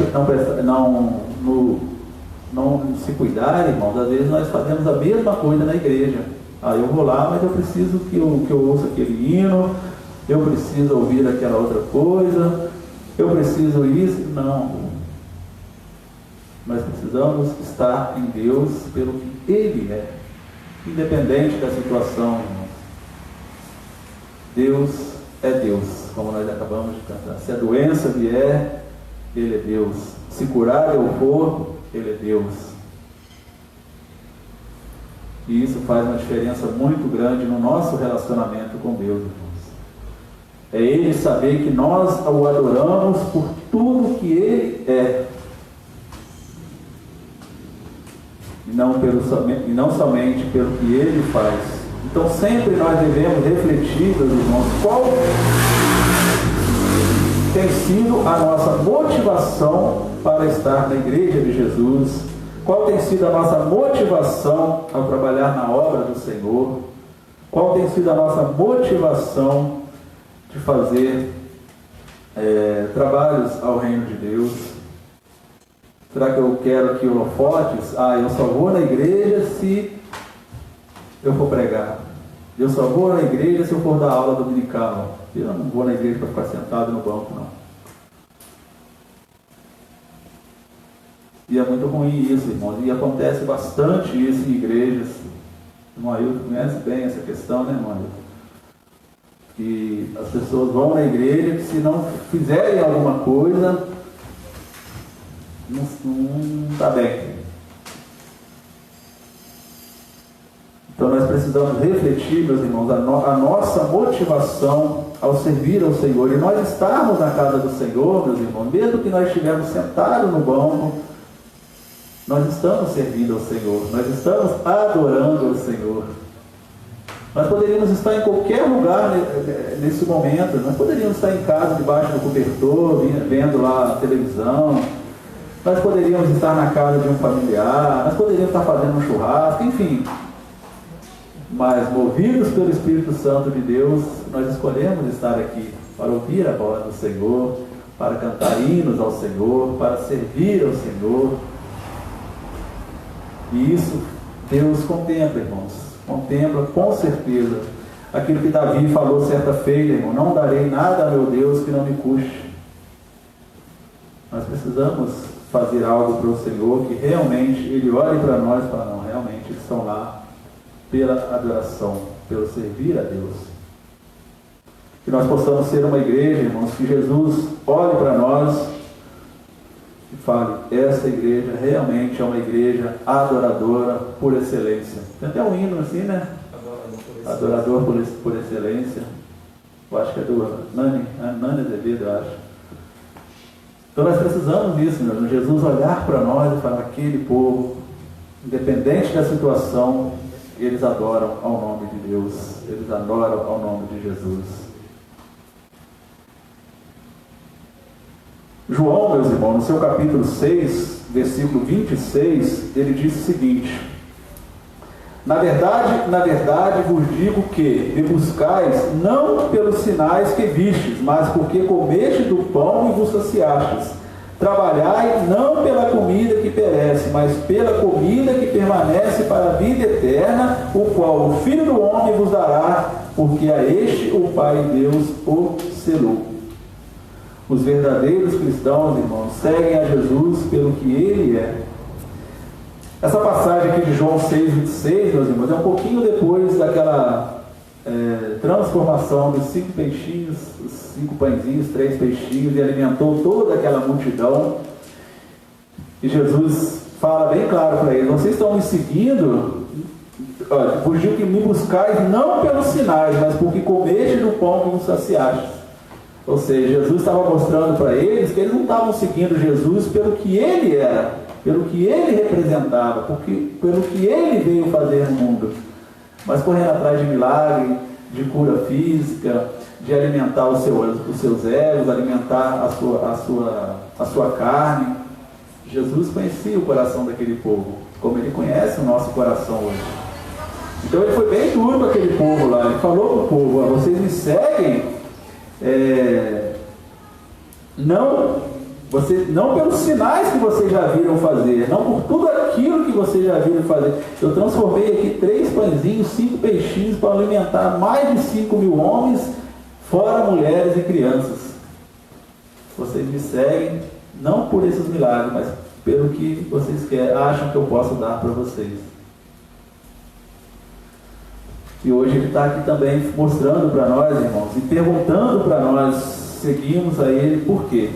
não se cuidarem, irmãos, às vezes nós fazemos a mesma coisa na igreja. Eu vou lá, mas eu preciso que eu ouça aquele hino, eu preciso ouvir aquela outra coisa, eu preciso isso. Não. Nós precisamos estar em Deus pelo que Ele é, independente da situação, irmãos. Deus é Deus, como nós acabamos de cantar. Se a doença vier, Ele é Deus. Se curar eu for, Ele é Deus. E isso faz uma diferença muito grande no nosso relacionamento com Deus, irmãos. É Ele saber que nós o adoramos por tudo que Ele é. E não somente pelo que Ele faz. Então sempre nós devemos refletir, meus irmãos, qual tem sido a nossa motivação para estar na igreja de Jesus, qual tem sido a nossa motivação ao trabalhar na obra do Senhor, qual tem sido a nossa motivação de fazer trabalhos ao reino de Deus. Será que eu quero que holofotes? Eu só vou na igreja se eu for pregar. Eu só vou na igreja se eu for dar aula dominical. Eu não vou na igreja para ficar sentado no banco, não. E é muito ruim isso, irmãos. E acontece bastante isso em igrejas. O irmão Ailton conhece bem essa questão, né, irmão Ailton? Que as pessoas vão na igreja que se não fizerem alguma coisa, não está bem. Então nós precisamos refletir, meus irmãos, a nossa motivação ao servir ao Senhor. E nós estarmos na casa do Senhor, meus irmãos, mesmo que nós estivermos sentados no banco, nós estamos servindo ao Senhor, nós estamos adorando ao Senhor. Nós poderíamos estar em qualquer lugar nesse momento. Nós poderíamos estar em casa, debaixo do cobertor, vendo lá a televisão. Nós poderíamos estar na casa de um familiar. Nós poderíamos estar fazendo um churrasco, enfim. Mas, movidos pelo Espírito Santo de Deus, nós escolhemos estar aqui para ouvir a voz do Senhor, para cantar hinos ao Senhor, para servir ao Senhor. E isso Deus contempla, irmãos. Contempla com certeza aquilo que Davi falou certa feita, irmão: não darei nada a meu Deus que não me custe. Nós precisamos fazer algo para o Senhor, que realmente Ele olhe para nós e fala: não, realmente eles estão lá pela adoração, pelo servir a Deus. Que nós possamos ser uma igreja, irmãos, que Jesus olhe para nós e fale: essa igreja realmente é uma igreja adoradora por excelência. Tem até um hino assim, né? Adorador por excelência. Eu acho que é do Nani Azevedo, eu acho. Então nós precisamos disso, meu. Jesus olhar para nós e falar: aquele povo, independente da situação, eles adoram ao nome de Deus, eles adoram ao nome de Jesus. João, meus irmãos, no seu capítulo 6, versículo 26, ele diz o seguinte: na verdade vos digo que me buscais não pelos sinais que vistes, mas porque comeste do pão e vos saciastes. Trabalhai não pela comida que perece, mas pela comida que permanece para a vida eterna, o qual o Filho do Homem vos dará, porque a este o Pai Deus o selou. Os verdadeiros cristãos, irmãos, seguem a Jesus pelo que Ele é. Essa passagem aqui de João 6,26, meus irmãos, é um pouquinho depois daquela transformação dos 5 peixinhos, os 5 pãezinhos, 3 peixinhos, e alimentou toda aquela multidão. E Jesus fala bem claro para eles: vocês estão me seguindo, vos digo que me buscais não pelos sinais, mas porque comeste do pão que vos saciastes. Ou seja, Jesus estava mostrando para eles que eles não estavam seguindo Jesus pelo que Ele era, pelo que Ele representava, pelo que Ele veio fazer no mundo, mas correndo atrás de milagre, de cura física, de alimentar os seus egos, alimentar a sua carne. Jesus conhecia o coração daquele povo, como Ele conhece o nosso coração hoje. Então Ele foi bem duro com aquele povo lá. Ele falou para o povo: vocês me seguem, Você, não pelos sinais que vocês já viram fazer, não por tudo aquilo que vocês já viram fazer. Eu transformei aqui 3 pãezinhos, 5 peixinhos para alimentar mais de 5.000 homens, fora mulheres e crianças. Vocês me seguem não por esses milagres, mas pelo que vocês acham que eu posso dar para vocês. E hoje ele está aqui também mostrando para nós, irmãos, e perguntando para nós, seguimos a ele por quê?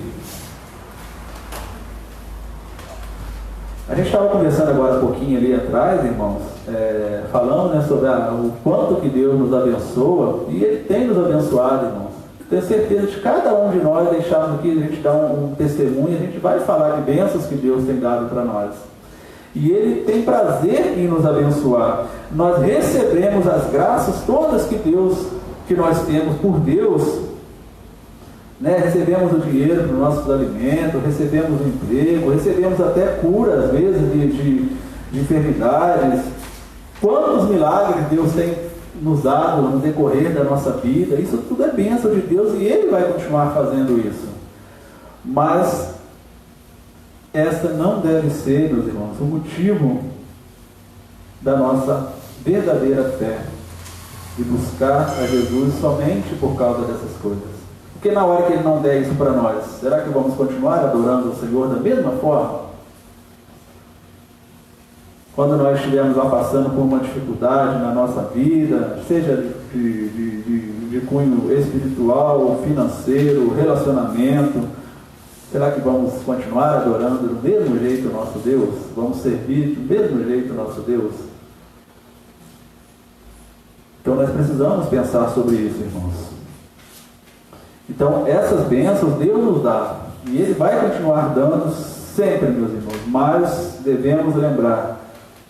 A gente estava conversando agora um pouquinho ali atrás, irmãos, falando, né, sobre o quanto que Deus nos abençoa, e Ele tem nos abençoado, irmãos. Tenho certeza de cada um de nós deixarmos aqui, a gente dar um testemunho, a gente vai falar de bênçãos que Deus tem dado para nós. E Ele tem prazer em nos abençoar. Nós recebemos as graças todas que nós temos por Deus, né? Recebemos o dinheiro para os nossos alimentos, recebemos o emprego, recebemos até cura, às vezes, de enfermidades. Quantos milagres Deus tem nos dado no decorrer da nossa vida? Isso tudo é bênção de Deus e Ele vai continuar fazendo isso. Mas esta não deve ser, meus irmãos, o motivo da nossa verdadeira fé, de buscar a Jesus somente por causa dessas coisas. Porque na hora que Ele não der isso para nós, será que vamos continuar adorando o Senhor da mesma forma? Quando nós estivermos lá passando por uma dificuldade na nossa vida, seja de cunho espiritual, financeiro, relacionamento, será que vamos continuar adorando do mesmo jeito o nosso Deus? Vamos servir do mesmo jeito o nosso Deus? Então nós precisamos pensar sobre isso, irmãos. Então, essas bênçãos Deus nos dá, e Ele vai continuar dando sempre, meus irmãos, mas devemos lembrar,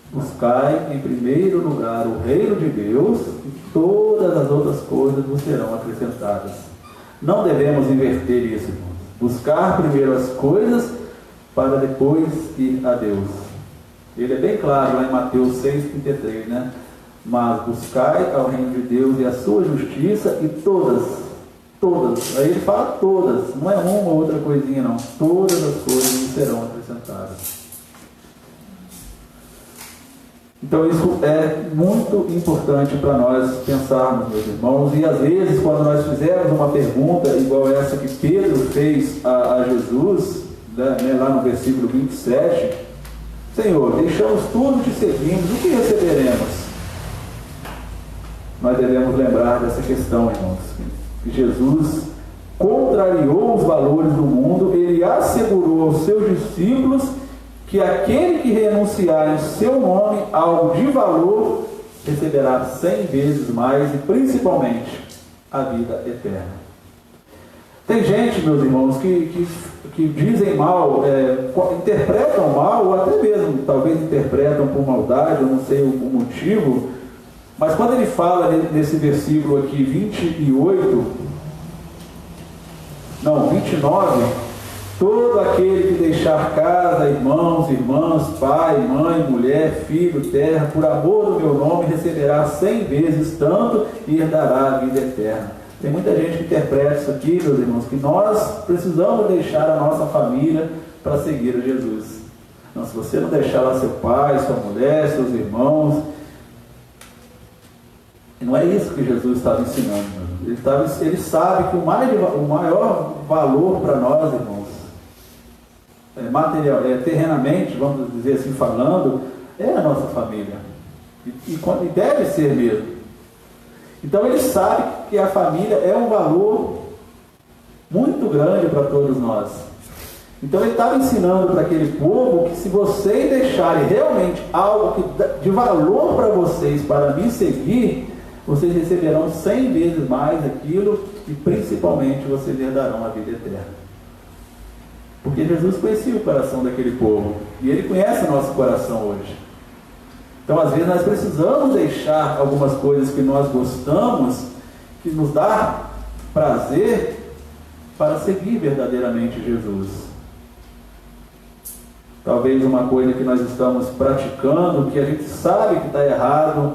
buscai em primeiro lugar o reino de Deus, e todas as outras coisas vos serão acrescentadas. Não devemos inverter isso, irmãos. Buscar primeiro as coisas, para depois ir a Deus. Ele é bem claro lá em Mateus 6,33, né? Mas buscai ao reino de Deus e a sua justiça, e todas, aí ele fala todas, não é uma ou outra coisinha não, todas as coisas serão acrescentadas. Então isso é muito importante para nós pensarmos, meus irmãos, e às vezes quando nós fizermos uma pergunta igual essa que Pedro fez a Jesus, né, lá no versículo 27, Senhor, deixamos tudo, te seguimos, o que receberemos? Nós devemos lembrar dessa questão, irmãos, que Jesus contrariou os valores do mundo, Ele assegurou aos seus discípulos que aquele que renunciar em seu nome a algo de valor, receberá 100 vezes mais e principalmente a vida eterna. Tem gente, meus irmãos, que dizem mal, interpretam mal, ou até mesmo talvez interpretam por maldade, eu não sei o motivo, mas quando ele fala nesse versículo aqui 29, todo aquele que deixar casa, irmãos, irmãs, pai, mãe, mulher, filho, terra, por amor do meu nome, receberá 100 vezes tanto e herdará a vida eterna. Tem muita gente que interpreta isso aqui, meus irmãos, que nós precisamos deixar a nossa família para seguir a Jesus. Não, se você não deixar lá seu pai, sua mulher, seus irmãos, não é isso que Jesus estava ensinando. Ele sabe que o maior valor para nós, irmãos, terrenamente, vamos dizer assim falando, é a nossa família. E deve ser mesmo. Então ele sabe que a família é um valor muito grande para todos nós. Então ele estava ensinando para aquele povo que se vocês deixarem realmente algo de valor para vocês, para me seguir, vocês receberão 100 vezes mais aquilo e principalmente vocês herdarão a vida eterna. Porque Jesus conhecia o coração daquele povo e Ele conhece o nosso coração hoje. Então às vezes nós precisamos deixar algumas coisas que nós gostamos, que nos dá prazer, para seguir verdadeiramente Jesus. Talvez uma coisa que nós estamos praticando, que a gente sabe que está errado,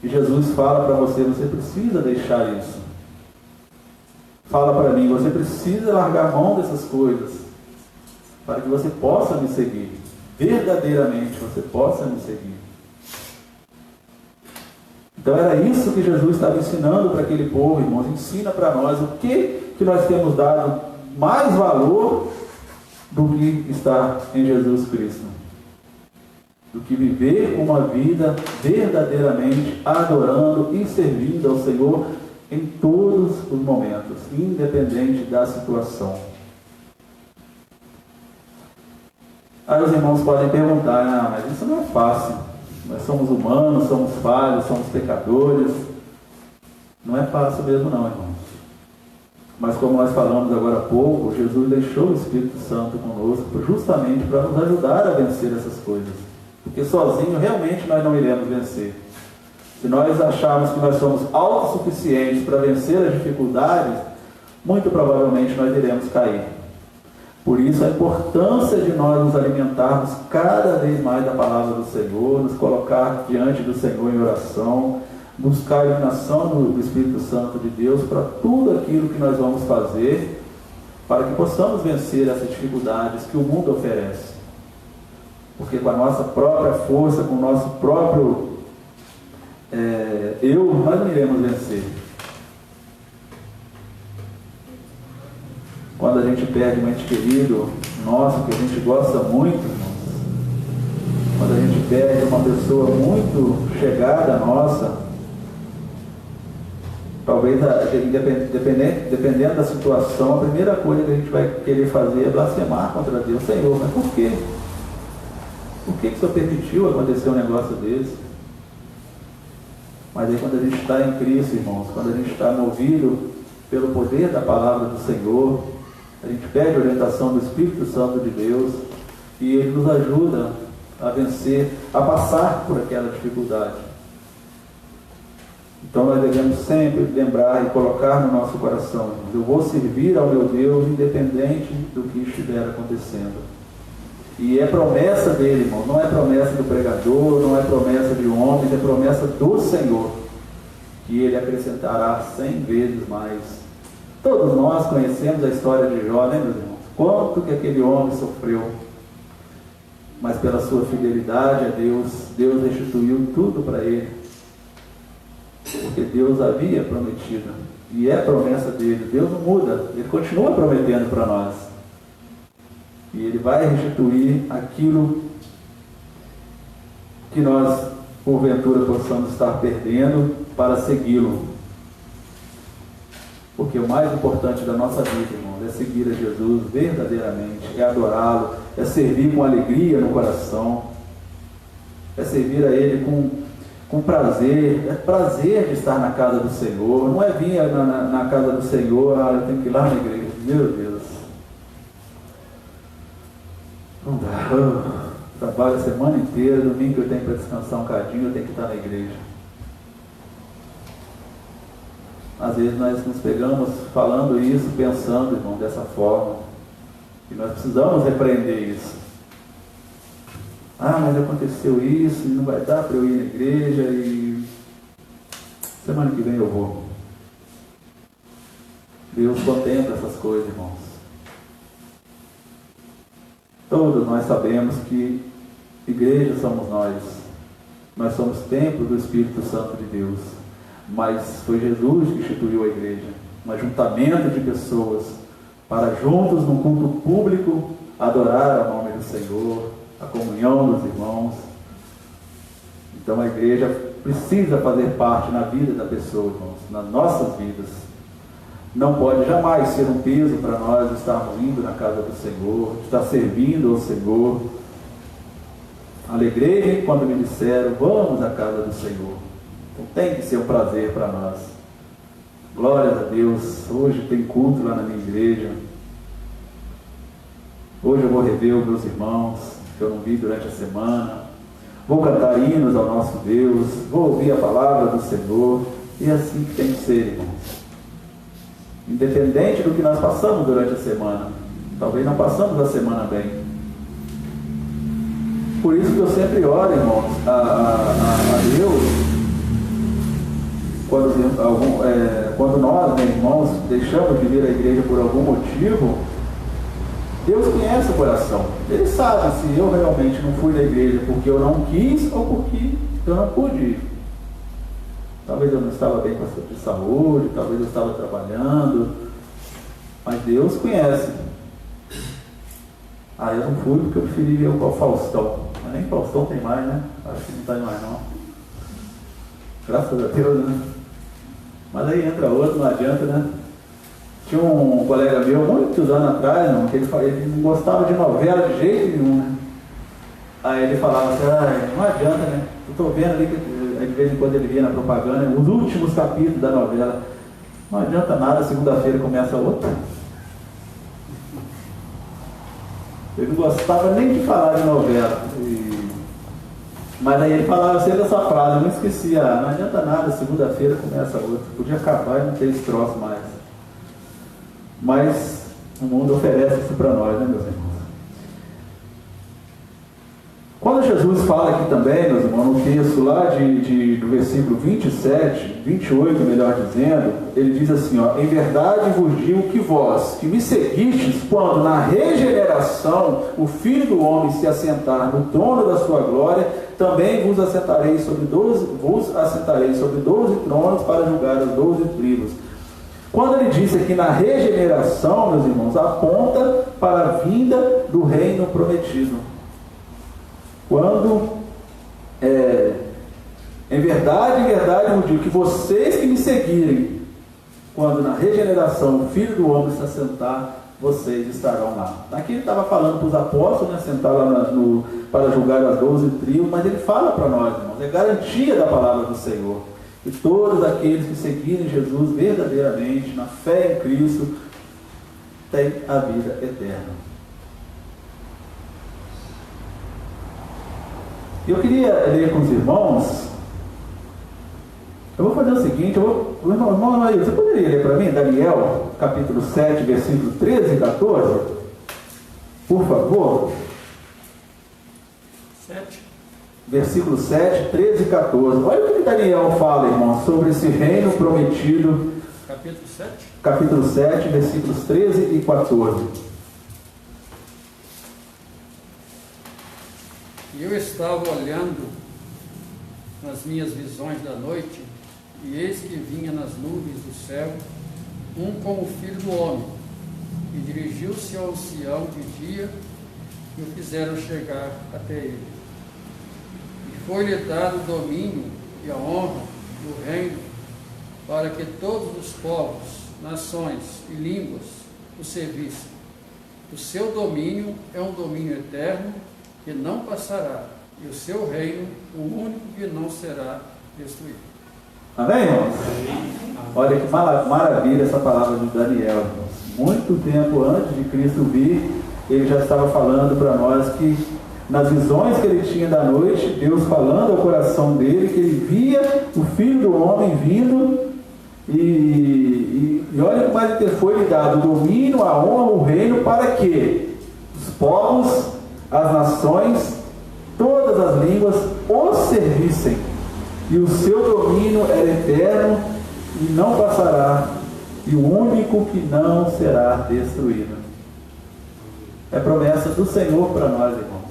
e Jesus fala para você, você precisa deixar isso. fala para mim: você precisa largar a mão dessas coisas para que você possa me seguir. Verdadeiramente você possa me seguir. Então era isso que Jesus estava ensinando para aquele povo, irmãos. Ensina para nós o que nós temos dado mais valor do que está em Jesus Cristo. Do que viver uma vida verdadeiramente adorando e servindo ao Senhor em todos os momentos, independente da situação. Aí os irmãos podem perguntar: mas isso não é fácil. Nós somos humanos, somos falhos, somos pecadores. Não é fácil mesmo não, irmãos. Mas como nós falamos agora há pouco, Jesus deixou o Espírito Santo conosco justamente para nos ajudar a vencer essas coisas. Porque sozinho realmente nós não iremos vencer. Se nós acharmos que nós somos autossuficientes para vencer as dificuldades, muito provavelmente nós iremos cair. Por isso a importância de nós nos alimentarmos cada vez mais da palavra do Senhor, nos colocar diante do Senhor em oração, buscar a iluminação do Espírito Santo de Deus para tudo aquilo que nós vamos fazer, para que possamos vencer essas dificuldades que o mundo oferece. Porque com a nossa própria força, com o nosso próprio nós não iremos vencer. Quando a gente perde um ente querido nosso, que a gente gosta muito, irmãos, quando a gente perde uma pessoa muito chegada nossa, talvez, dependendo da situação, a primeira coisa que a gente vai querer fazer é blasfemar contra Deus. Senhor, mas por quê? Por que o Senhor permitiu acontecer um negócio desse? Mas aí quando a gente está em Cristo, irmãos, quando a gente está movido pelo poder da palavra do Senhor, a gente pede a orientação do Espírito Santo de Deus e Ele nos ajuda a vencer, a passar por aquela dificuldade. Então nós devemos sempre lembrar e colocar no nosso coração: eu vou servir ao meu Deus independente do que estiver acontecendo. E é promessa dele, irmão, não é promessa do pregador, não é promessa de homens, é promessa do Senhor, que Ele acrescentará 100 vezes mais. Todos nós conhecemos a história de Jó, né, meus irmãos? Quanto que aquele homem sofreu, mas pela sua fidelidade a Deus, Deus restituiu tudo para ele, porque Deus havia prometido, e é promessa dele. Deus não muda, Ele continua prometendo para nós. E Ele vai restituir aquilo que nós, porventura, possamos estar perdendo para segui-lo. Porque o mais importante da nossa vida, irmãos, é seguir a Jesus verdadeiramente, é adorá-lo, é servir com alegria no coração, é servir a Ele com prazer, é prazer de estar na casa do Senhor. Não é vir na casa do Senhor: eu tenho que ir lá na igreja. Meu Deus, não dá. Eu trabalho a semana inteira, domingo eu tenho para descansar um cadinho, eu tenho que estar na igreja. Às vezes nós nos pegamos falando isso, pensando, irmão, dessa forma. E nós precisamos repreender isso. Mas aconteceu isso, e não vai dar para eu ir na igreja, e semana que vem eu vou. Deus contempla essas coisas, irmãos. Todos nós sabemos que igreja somos nós. Nós somos templo do Espírito Santo de Deus. Mas foi Jesus que instituiu a igreja, um ajuntamento de pessoas para juntos, num culto público, adorar ao nome do Senhor, a comunhão dos irmãos. Então a igreja precisa fazer parte na vida da pessoa, irmãos, nas nossas vidas. Não pode jamais ser um peso para nós estarmos indo na casa do Senhor, estar servindo ao Senhor. Alegrei-me quando me disseram: vamos à casa do Senhor. Então tem que ser um prazer para nós. Glórias a Deus. Hoje tem culto lá na minha igreja. Hoje eu vou rever os meus irmãos que eu não vi durante a semana. Vou cantar hinos ao nosso Deus. Vou ouvir a palavra do Senhor. E é assim que tem que ser, irmãos. Independente do que nós passamos durante a semana. Talvez não passamos a semana bem. Por isso que eu sempre oro, irmãos, a Deus, quando quando nós, meus irmãos, deixamos de vir à igreja por algum motivo, Deus conhece o coração. Ele sabe se eu realmente não fui na igreja porque eu não quis ou porque eu não pude ir. Talvez eu não estava bem com a de saúde, talvez eu estava trabalhando, mas Deus conhece. Eu não fui porque eu preferi ver o Faustão. Mas nem Faustão tem mais, né? Acho que não tem mais não. Graças a Deus, né? Mas aí entra outro, não adianta, né? Tinha um colega meu, muitos anos atrás, não, que ele não gostava de novela de jeito nenhum, né? Aí ele falava assim, não adianta, né? Eu estou vendo ali que de vez em quando ele via na propaganda, os últimos capítulos da novela. Não adianta nada, segunda-feira começa outra. Ele não gostava nem de falar de novela. Mas aí ele falava sempre essa frase, eu não esquecia, não adianta nada, segunda-feira começa outra. Podia acabar e não ter esse troço mais. Mas o mundo oferece isso para nós, né, meus irmãos? Quando Jesus fala aqui também, meus irmãos, no texto lá do versículo 27, 28, melhor dizendo, ele diz assim, em verdade vos digo que vós, que me seguistes, quando na regeneração o Filho do Homem se assentar no trono da sua glória, também vos assentarei sobre 12 tronos para julgar as 12 tribos. Quando ele disse aqui na regeneração, meus irmãos, aponta para a vinda do reino prometido. Quando, em verdade, eu digo que vocês que me seguirem, quando na regeneração o Filho do Homem se assentar, vocês estarão lá. Aqui ele estava falando para os apóstolos, né, sentar lá para julgar as 12 tribos, mas ele fala para nós, irmãos, é garantia da palavra do Senhor. E todos aqueles que seguirem Jesus verdadeiramente, na fé em Cristo, têm a vida eterna. Eu queria ler com os irmãos. Eu vou fazer o seguinte, irmão, você poderia ler para mim, Daniel, capítulo 7, versículo 13 e 14? Por favor. 7. Versículo 7, 13 e 14. Olha o que Daniel fala, irmão, sobre esse reino prometido. Capítulo 7? Capítulo 7, versículos 13 e 14. E eu estava olhando nas minhas visões da noite, e eis que vinha nas nuvens do céu como o Filho do Homem, e dirigiu-se ao ancião de dia, e o fizeram chegar até ele. E foi-lhe dado o domínio e a honra do reino, para que todos os povos, nações e línguas o servissem. O seu domínio é um domínio eterno, que não passará, e o seu reino, o único que não será destruído. Amém, irmãos? Olha que maravilha essa palavra de Daniel, irmãos. Muito tempo antes de Cristo vir, ele já estava falando para nós que, nas visões que ele tinha da noite, Deus falando ao coração dele, que ele via o Filho do Homem vindo, e olha que mais foi lhe dado o domínio, a honra, o reino, para que os povos, as nações, todas as línguas o servissem, e o seu domínio era eterno e não passará, e o único que não será destruído. É promessa do Senhor para nós, irmãos.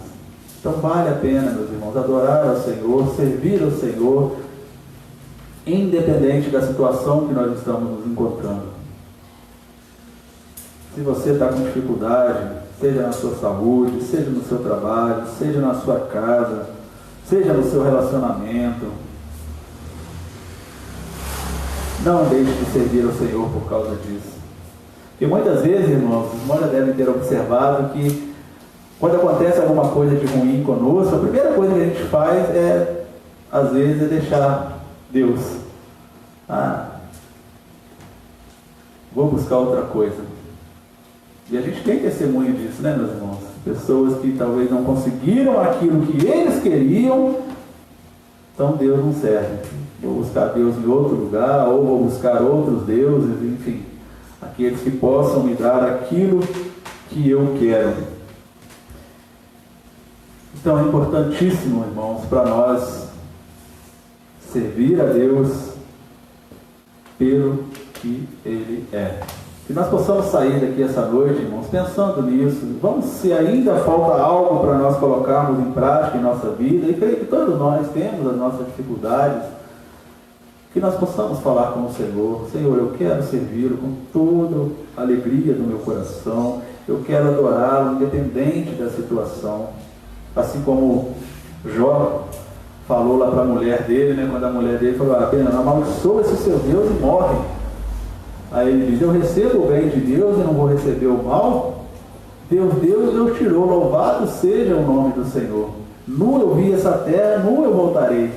Então vale a pena, meus irmãos, adorar ao Senhor, servir ao Senhor, independente da situação que nós estamos nos encontrando. Se você está com dificuldade, seja na sua saúde, seja no seu trabalho, seja na sua casa, seja no seu relacionamento, não deixe de servir ao Senhor por causa disso. Porque muitas vezes, irmãos, os irmãos já devem ter observado que quando acontece alguma coisa de ruim conosco, a primeira coisa que a gente faz às vezes, deixar Deus. Vou buscar outra coisa. E a gente tem testemunho disso, né, meus irmãos? Pessoas que talvez não conseguiram aquilo que eles queriam, então Deus não serve. Vou buscar Deus em outro lugar, ou vou buscar outros deuses, enfim, aqueles que possam me dar aquilo que eu quero. Então é importantíssimo, irmãos, para nós servir a Deus pelo que Ele é. Que nós possamos sair daqui essa noite, irmãos, pensando nisso. Vamos, se ainda falta algo para nós colocarmos em prática em nossa vida, e creio que todos nós temos as nossas dificuldades, que nós possamos falar com o Senhor. Senhor, eu quero servi-lo com toda a alegria do meu coração, eu quero adorá-lo independente da situação. Assim como Jó falou lá para a mulher dele, né, quando a mulher dele falou: apenas amaldiçoa esse seu Deus e morre. Aí ele diz: eu recebo o bem de Deus e não vou receber o mal. Deus tirou, louvado seja o nome do Senhor. Nu eu vi essa terra, nu eu voltarei.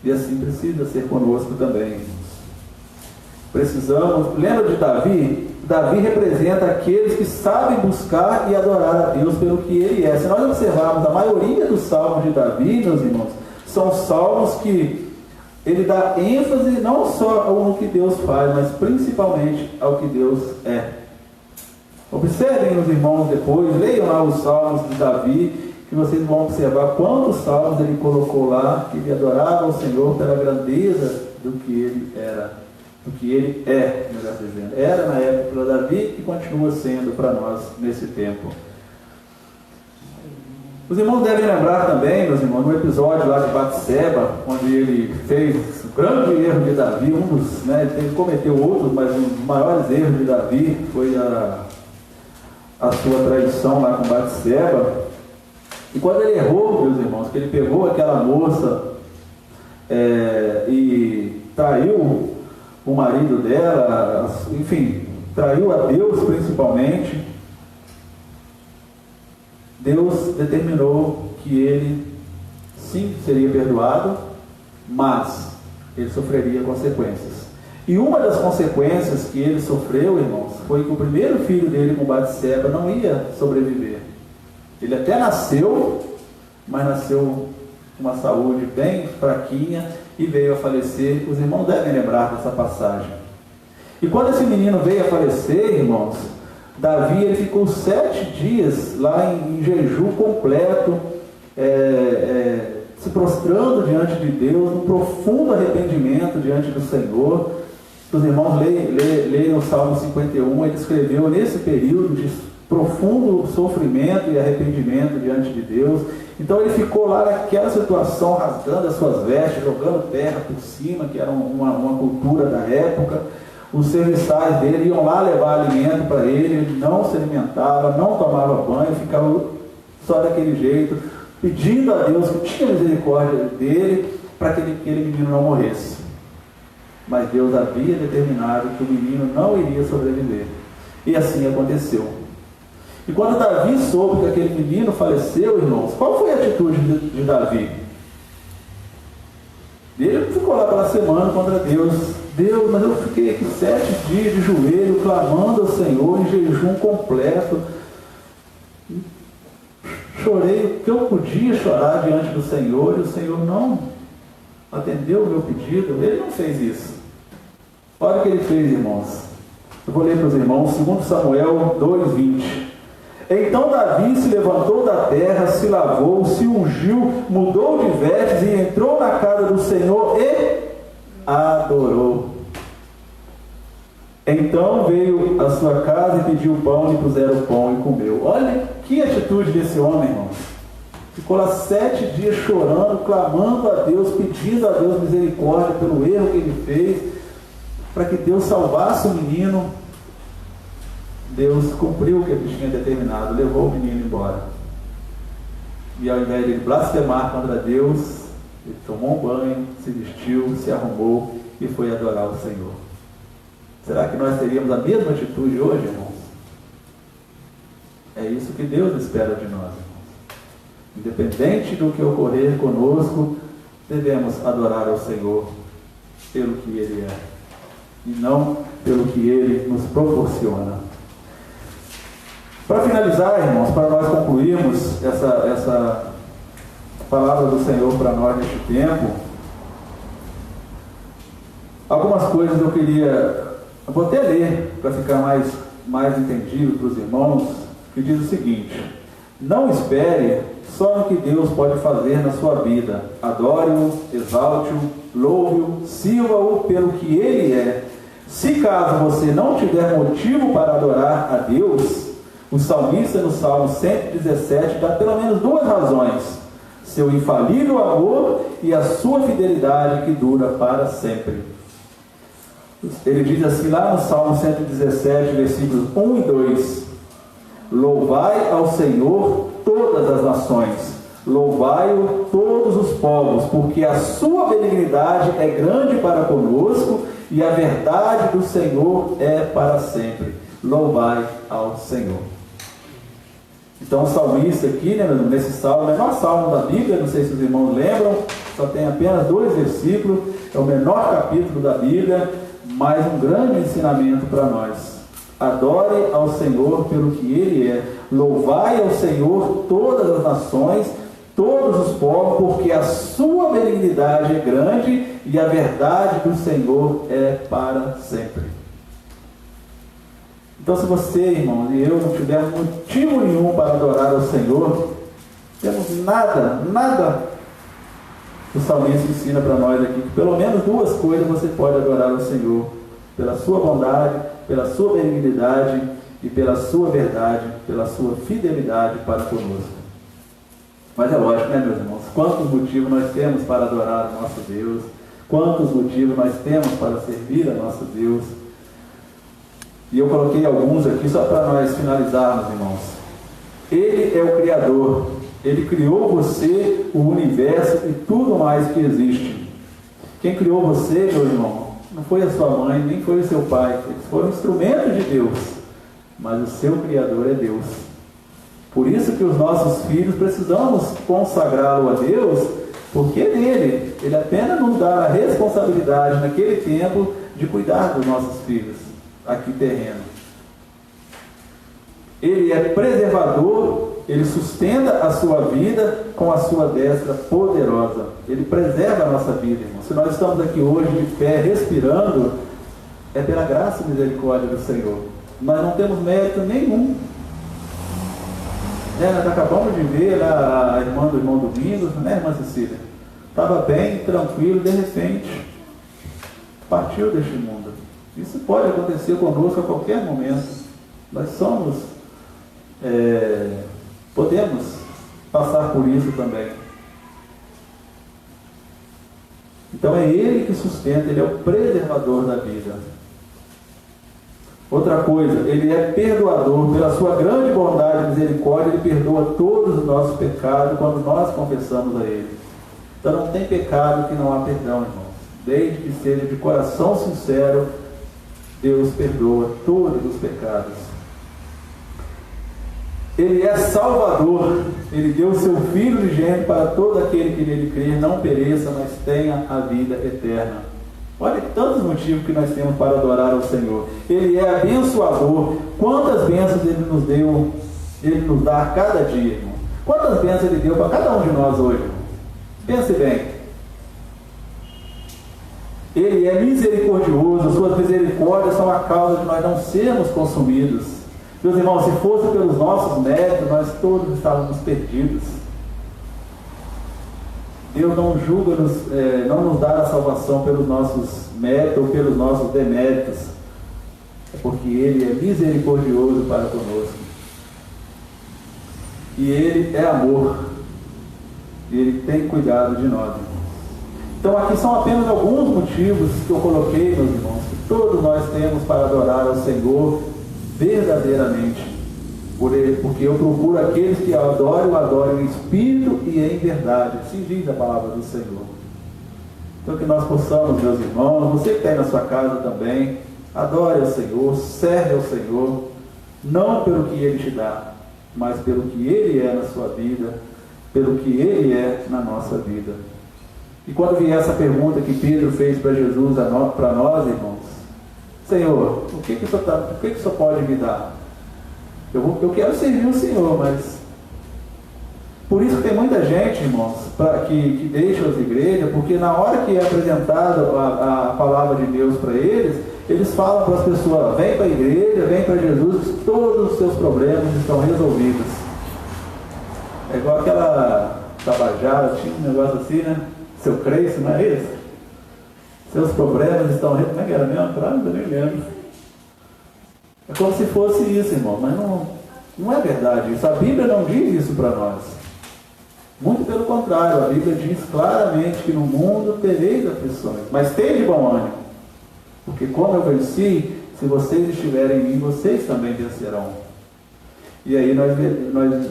E assim precisa ser conosco também. Precisamos, lembra de Davi? Davi representa aqueles que sabem buscar e adorar a Deus pelo que Ele é. Se nós observarmos a maioria dos salmos de Davi, meus irmãos, são salmos que ele dá ênfase não só no que Deus faz, mas principalmente ao que Deus é. Observem os irmãos depois, leiam lá os salmos de Davi, que vocês vão observar quantos salmos ele colocou lá, que ele adorava ao Senhor pela grandeza do que ele era, do que ele é, melhor dizendo. Era na época para Davi e continua sendo para nós nesse tempo. Os irmãos devem lembrar também, meus irmãos, no episódio lá de Batseba, onde ele fez o grande erro de Davi, ele cometeu outros, mas um dos maiores erros de Davi foi a sua traição lá com Batseba. E quando ele errou, meus irmãos, que ele pegou aquela moça e traiu o marido dela, enfim, traiu a Deus principalmente, Deus determinou que ele sim seria perdoado, mas ele sofreria consequências. E uma das consequências que ele sofreu, irmãos, foi que o primeiro filho dele com Batseba não ia sobreviver. Ele até nasceu, mas nasceu com uma saúde bem fraquinha e veio a falecer. Os irmãos devem lembrar dessa passagem. E quando esse menino veio a falecer, irmãos, Davi ele ficou 7 dias lá em jejum completo, se prostrando diante de Deus, num profundo arrependimento diante do Senhor. Os irmãos leem o Salmo 51, ele escreveu nesse período de profundo sofrimento e arrependimento diante de Deus. Então ele ficou lá naquela situação, rasgando as suas vestes, jogando terra por cima, que era uma cultura da época. Os serviçais dele iam lá levar alimento para ele, ele não se alimentava, não tomava banho, ficava só daquele jeito, pedindo a Deus que tinha misericórdia dele, para que aquele menino não morresse. Mas Deus havia determinado que o menino não iria sobreviver. E assim aconteceu. E quando Davi soube que aquele menino faleceu, irmãos, qual foi a atitude de Davi? Ele ficou lá pela semana contra Deus. Deus, mas eu fiquei aqui 7 dias de joelho, clamando ao Senhor, em jejum completo. Chorei o que eu podia chorar diante do Senhor, e o Senhor não atendeu o meu pedido. Ele não fez isso. Olha o que ele fez, irmãos. Eu vou ler para os irmãos, 2 Samuel 2:20. Então Davi se levantou da terra, se lavou, se ungiu, mudou de vestes e entrou na casa do Senhor e adorou. Então veio à sua casa e pediu pão, e puseram o pão e comeu. Olha que atitude desse homem, irmãos. Ficou lá 7 dias chorando, clamando a Deus, pedindo a Deus misericórdia pelo erro que ele fez, para que Deus salvasse o menino. Deus cumpriu o que ele tinha determinado, levou o menino embora. E ao invés de ele blasfemar contra Deus, ele tomou um banho, se vestiu, se arrumou e foi adorar o Senhor. Será que nós teríamos a mesma atitude hoje, irmãos? É isso que Deus espera de nós, irmãos. Independente do que ocorrer conosco, devemos adorar ao Senhor pelo que Ele é, e não pelo que Ele nos proporciona. Para finalizar, irmãos, para nós concluirmos essa palavra do Senhor para nós neste tempo, algumas coisas eu vou até ler para ficar mais entendido para os irmãos, que diz o seguinte: não espere só no que Deus pode fazer na sua vida. Adore-o, exalte-o, louve-o, sirva-o pelo que Ele é. Se caso você não tiver motivo para adorar a Deus, o salmista no Salmo 117 dá pelo menos duas razões: seu infalível amor e a sua fidelidade que dura para sempre. Ele diz assim lá no Salmo 117, versículos 1 e 2: louvai ao Senhor todas as nações, louvai-o todos os povos, porque a sua benignidade é grande para conosco e a verdade do Senhor é para sempre. Louvai ao Senhor. Então o salmista aqui, né, nesse salmo, o menor salmo da Bíblia, não sei se os irmãos lembram, só tem apenas 2 versículos, é o menor capítulo da Bíblia, mas um grande ensinamento para nós. Adore ao Senhor pelo que Ele é. Louvai ao Senhor todas as nações, todos os povos, porque a sua benignidade é grande e a verdade do Senhor é para sempre. Então, se você, irmão, e eu não tivermos motivo nenhum para adorar ao Senhor, temos nada. O salmista ensina para nós aqui que pelo menos 2 coisas você pode adorar ao Senhor: pela sua bondade, pela sua benignidade e pela sua verdade, pela sua fidelidade para conosco. Mas é lógico, né, meus irmãos? Quantos motivos nós temos para adorar o nosso Deus? Quantos motivos nós temos para servir a nosso Deus? E eu coloquei alguns aqui só para nós finalizarmos, irmãos. Ele é o Criador. Ele criou você, o universo e tudo mais que existe. Quem criou você, meu irmão, não foi a sua mãe, nem foi o seu pai. Eles foram instrumentos de Deus. Mas o seu Criador é Deus. Por isso que os nossos filhos precisamos consagrá-lo a Deus, porque é dele. Ele apenas nos dá a responsabilidade naquele tempo de cuidar dos nossos filhos aqui terreno. Ele é preservador, ele sustenta a sua vida com a sua destra poderosa. Ele preserva a nossa vida, irmão. Se nós estamos aqui hoje de pé, respirando, é pela graça e misericórdia do Senhor. Nós não temos mérito nenhum. Nós acabamos de ver lá a irmã do irmão Domingos, né, irmã Cecília? Estava bem, tranquilo, de repente partiu deste mundo. Isso pode acontecer conosco a qualquer momento. Nós somos, podemos passar por isso também. Então é Ele que sustenta, Ele é o preservador da vida. Outra coisa, Ele é perdoador. Pela sua grande bondade e misericórdia, Ele perdoa todos os nossos pecados quando nós confessamos a Ele. Então não tem pecado que não há perdão, irmãos. Desde que seja de coração sincero, Deus perdoa todos os pecados. Ele é Salvador. Ele deu o seu Filho unigênito para todo aquele que nele crer não pereça, mas tenha a vida eterna. Olha tantos motivos que nós temos para adorar ao Senhor. Ele é abençoador. Quantas bênçãos Ele nos deu, Ele nos dá a cada dia, irmão. Quantas bênçãos Ele deu para cada um de nós hoje, irmão? Pense bem. Ele é misericordioso. Suas misericórdias são a causa de nós não sermos consumidos. Meus irmãos, se fosse pelos nossos méritos, nós todos estávamos perdidos. Deus não julga, não nos dá a salvação pelos nossos méritos ou pelos nossos deméritos. É porque Ele é misericordioso para conosco. E Ele é amor. E Ele tem cuidado de nós, irmãos. Então aqui são apenas alguns motivos que eu coloquei, meus irmãos, que todos nós temos para adorar ao Senhor verdadeiramente. Porque eu procuro aqueles que adorem em espírito e em verdade. Assim diz a palavra do Senhor. Então que nós possamos, meus irmãos, você que está aí na sua casa também, adore ao Senhor, serve ao Senhor, não pelo que Ele te dá, mas pelo que Ele é na sua vida, pelo que Ele é na nossa vida. E quando vier essa pergunta que Pedro fez para Jesus, para nós, irmãos, Senhor, o que o Senhor pode me dar? Eu quero servir o Senhor, mas... Por isso que tem muita gente, irmãos, que deixa as igrejas, porque na hora que é apresentada a palavra de Deus para eles falam para as pessoas, vem para a igreja, vem para Jesus, todos os seus problemas estão resolvidos. É igual aquela Tabajara, tinha um negócio assim, né? Seu Cresce, não é isso? Seus problemas estão... Como é que era mesmo? Eu nem lembro. É como se fosse isso, irmão, mas não é verdade isso. A Bíblia não diz isso para nós. Muito pelo contrário, a Bíblia diz claramente que no mundo tereis aflições, mas tende bom ânimo, porque como eu venci, se vocês estiverem em mim, vocês também vencerão. E aí nós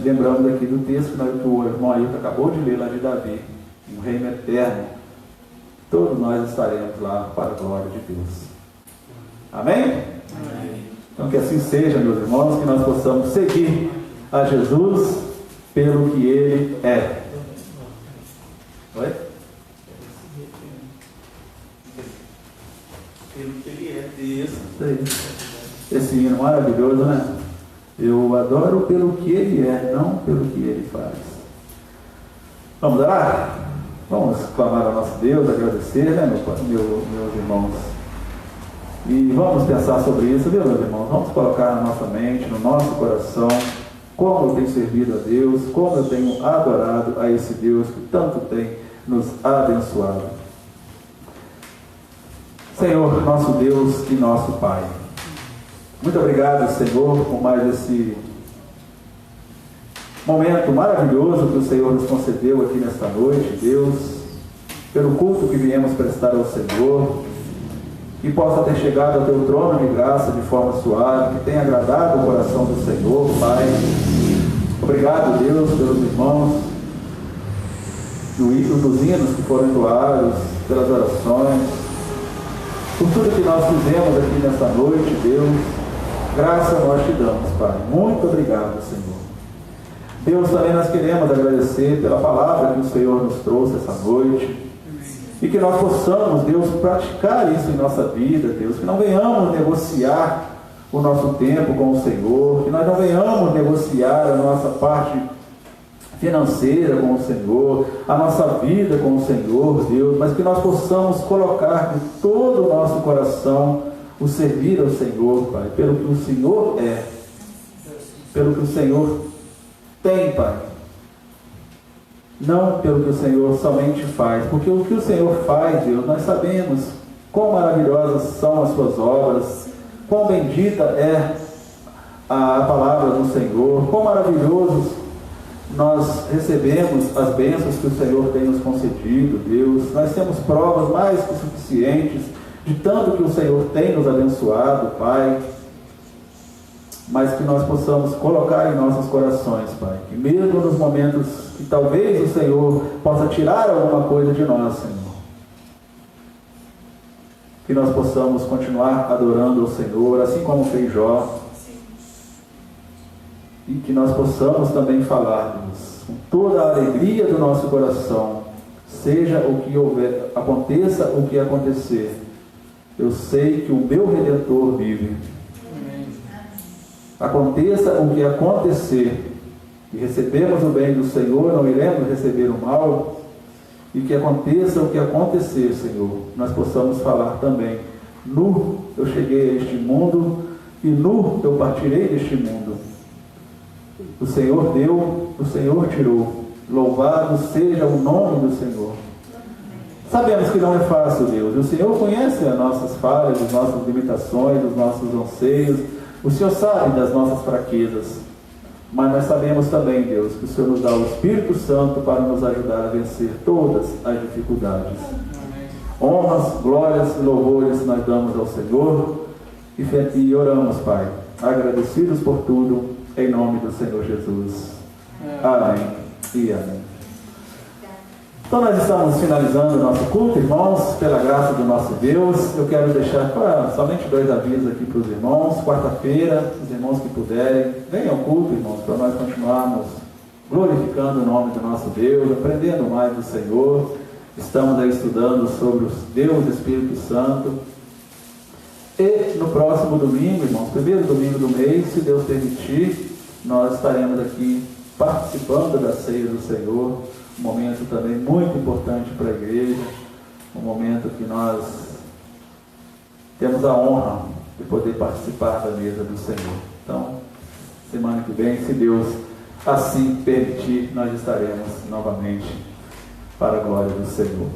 lembramos aqui do texto que o irmão Ailton acabou de ler lá de Davi, um reino eterno. Todos nós estaremos lá para a glória de Deus. Amém? Amém. Então que assim seja, meus irmãos, que nós possamos seguir a Jesus pelo que Ele é. Oi? Pelo que Ele é. Isso aí. Esse hino maravilhoso, né? Eu adoro pelo que Ele é, não pelo que Ele faz. Vamos orar? Vamos clamar ao nosso Deus, agradecer, né, meus irmãos? E vamos pensar sobre isso, viu, meus irmãos? Vamos colocar na nossa mente, no nosso coração, como eu tenho servido a Deus, como eu tenho adorado a esse Deus que tanto tem nos abençoado. Senhor, nosso Deus e nosso Pai, muito obrigado, Senhor, por mais esse momento maravilhoso que o Senhor nos concedeu aqui nesta noite, Deus, pelo culto que viemos prestar ao Senhor, que possa ter chegado ao Teu trono de graça de forma suave, que tenha agradado o coração do Senhor, Pai. Obrigado, Deus, pelos irmãos, dos hinos que foram entoados, pelas orações, por tudo que nós fizemos aqui nesta noite, Deus. Graça nós te damos, Pai. Muito obrigado, Senhor. Deus, também nós queremos agradecer pela palavra que o Senhor nos trouxe essa noite. E que nós possamos, Deus, praticar isso em nossa vida, Deus. Que não venhamos negociar o nosso tempo com o Senhor. Que nós não venhamos negociar a nossa parte financeira com o Senhor, a nossa vida com o Senhor, Deus. Mas que nós possamos colocar de todo o nosso coração o servir ao Senhor, Pai. Pelo que o Senhor é. Pelo que o Senhor tem, Pai. Não pelo que o Senhor somente faz, porque o que o Senhor faz, Deus, nós sabemos quão maravilhosas são as suas obras, quão bendita é a palavra do Senhor, quão maravilhosos nós recebemos as bênçãos que o Senhor tem nos concedido, Deus. Nós temos provas mais que suficientes de tanto que o Senhor tem nos abençoado, Pai. Mas que nós possamos colocar em nossos corações, Pai, que mesmo nos momentos que talvez o Senhor possa tirar alguma coisa de nós, Senhor, que nós possamos continuar adorando ao Senhor, assim como fez Jó, e que nós possamos também falar, Deus, com toda a alegria do nosso coração, seja o que houver, aconteça o que acontecer, eu sei que o meu Redentor vive. Aconteça o que acontecer, e recebemos o bem do Senhor, não iremos receber o mal, e que aconteça o que acontecer, Senhor, nós possamos falar também: nu eu cheguei a este mundo, e nu eu partirei deste mundo. O Senhor deu, o Senhor tirou. Louvado seja o nome do Senhor. Sabemos que não é fácil, Deus. O Senhor conhece as nossas falhas, as nossas limitações, os nossos anseios. O Senhor sabe das nossas fraquezas. Mas nós sabemos também, Deus, que o Senhor nos dá o Espírito Santo para nos ajudar a vencer todas as dificuldades. Honras, glórias e louvores nós damos ao Senhor e oramos, Pai, agradecidos por tudo, em nome do Senhor Jesus. Amém e amém. Então nós estamos finalizando o nosso culto, irmãos, pela graça do nosso Deus. Eu quero deixar somente 2 avisos aqui para os irmãos. Quarta-feira, os irmãos que puderem, venham ao culto, irmãos, para nós continuarmos glorificando o nome do nosso Deus, aprendendo mais do Senhor. Estamos aí estudando sobre os Deus Espírito Santo. E no próximo domingo, irmãos, primeiro domingo do mês, se Deus permitir, nós estaremos aqui participando da ceia do Senhor. Um momento também muito importante para a igreja, um momento que nós temos a honra de poder participar da mesa do Senhor. Então, semana que vem, se Deus assim permitir, nós estaremos novamente para a glória do Senhor.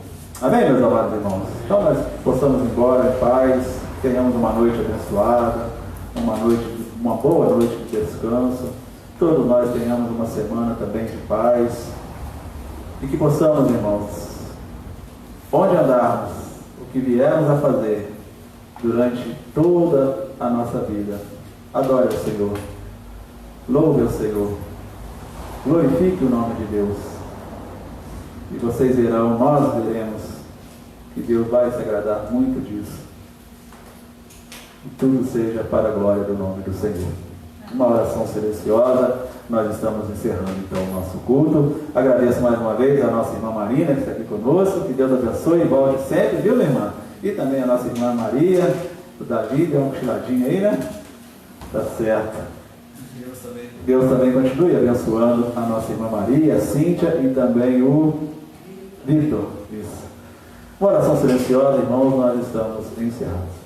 Amém, meus amados irmãos? Então nós possamos ir embora em paz, tenhamos uma noite abençoada, uma boa noite de descanso, todos nós tenhamos uma semana também de paz, e que possamos, irmãos, onde andarmos, o que viermos a fazer durante toda a nossa vida, adore o Senhor, louve o Senhor, glorifique o nome de Deus, e vocês verão, nós veremos que Deus vai se agradar muito disso, e tudo seja para a glória do nome do Senhor. Uma oração silenciosa, nós estamos encerrando então o nosso culto. Agradeço mais uma vez a nossa irmã Marina que está aqui conosco, que Deus abençoe e volte sempre, viu, minha irmã? E também a nossa irmã Maria, o Davi, deu uma cochiladinha aí, né? Tá certo. Deus também continue abençoando a nossa irmã Maria, a Cíntia e também o Vitor. Isso. Uma oração silenciosa, irmãos, nós estamos encerrados.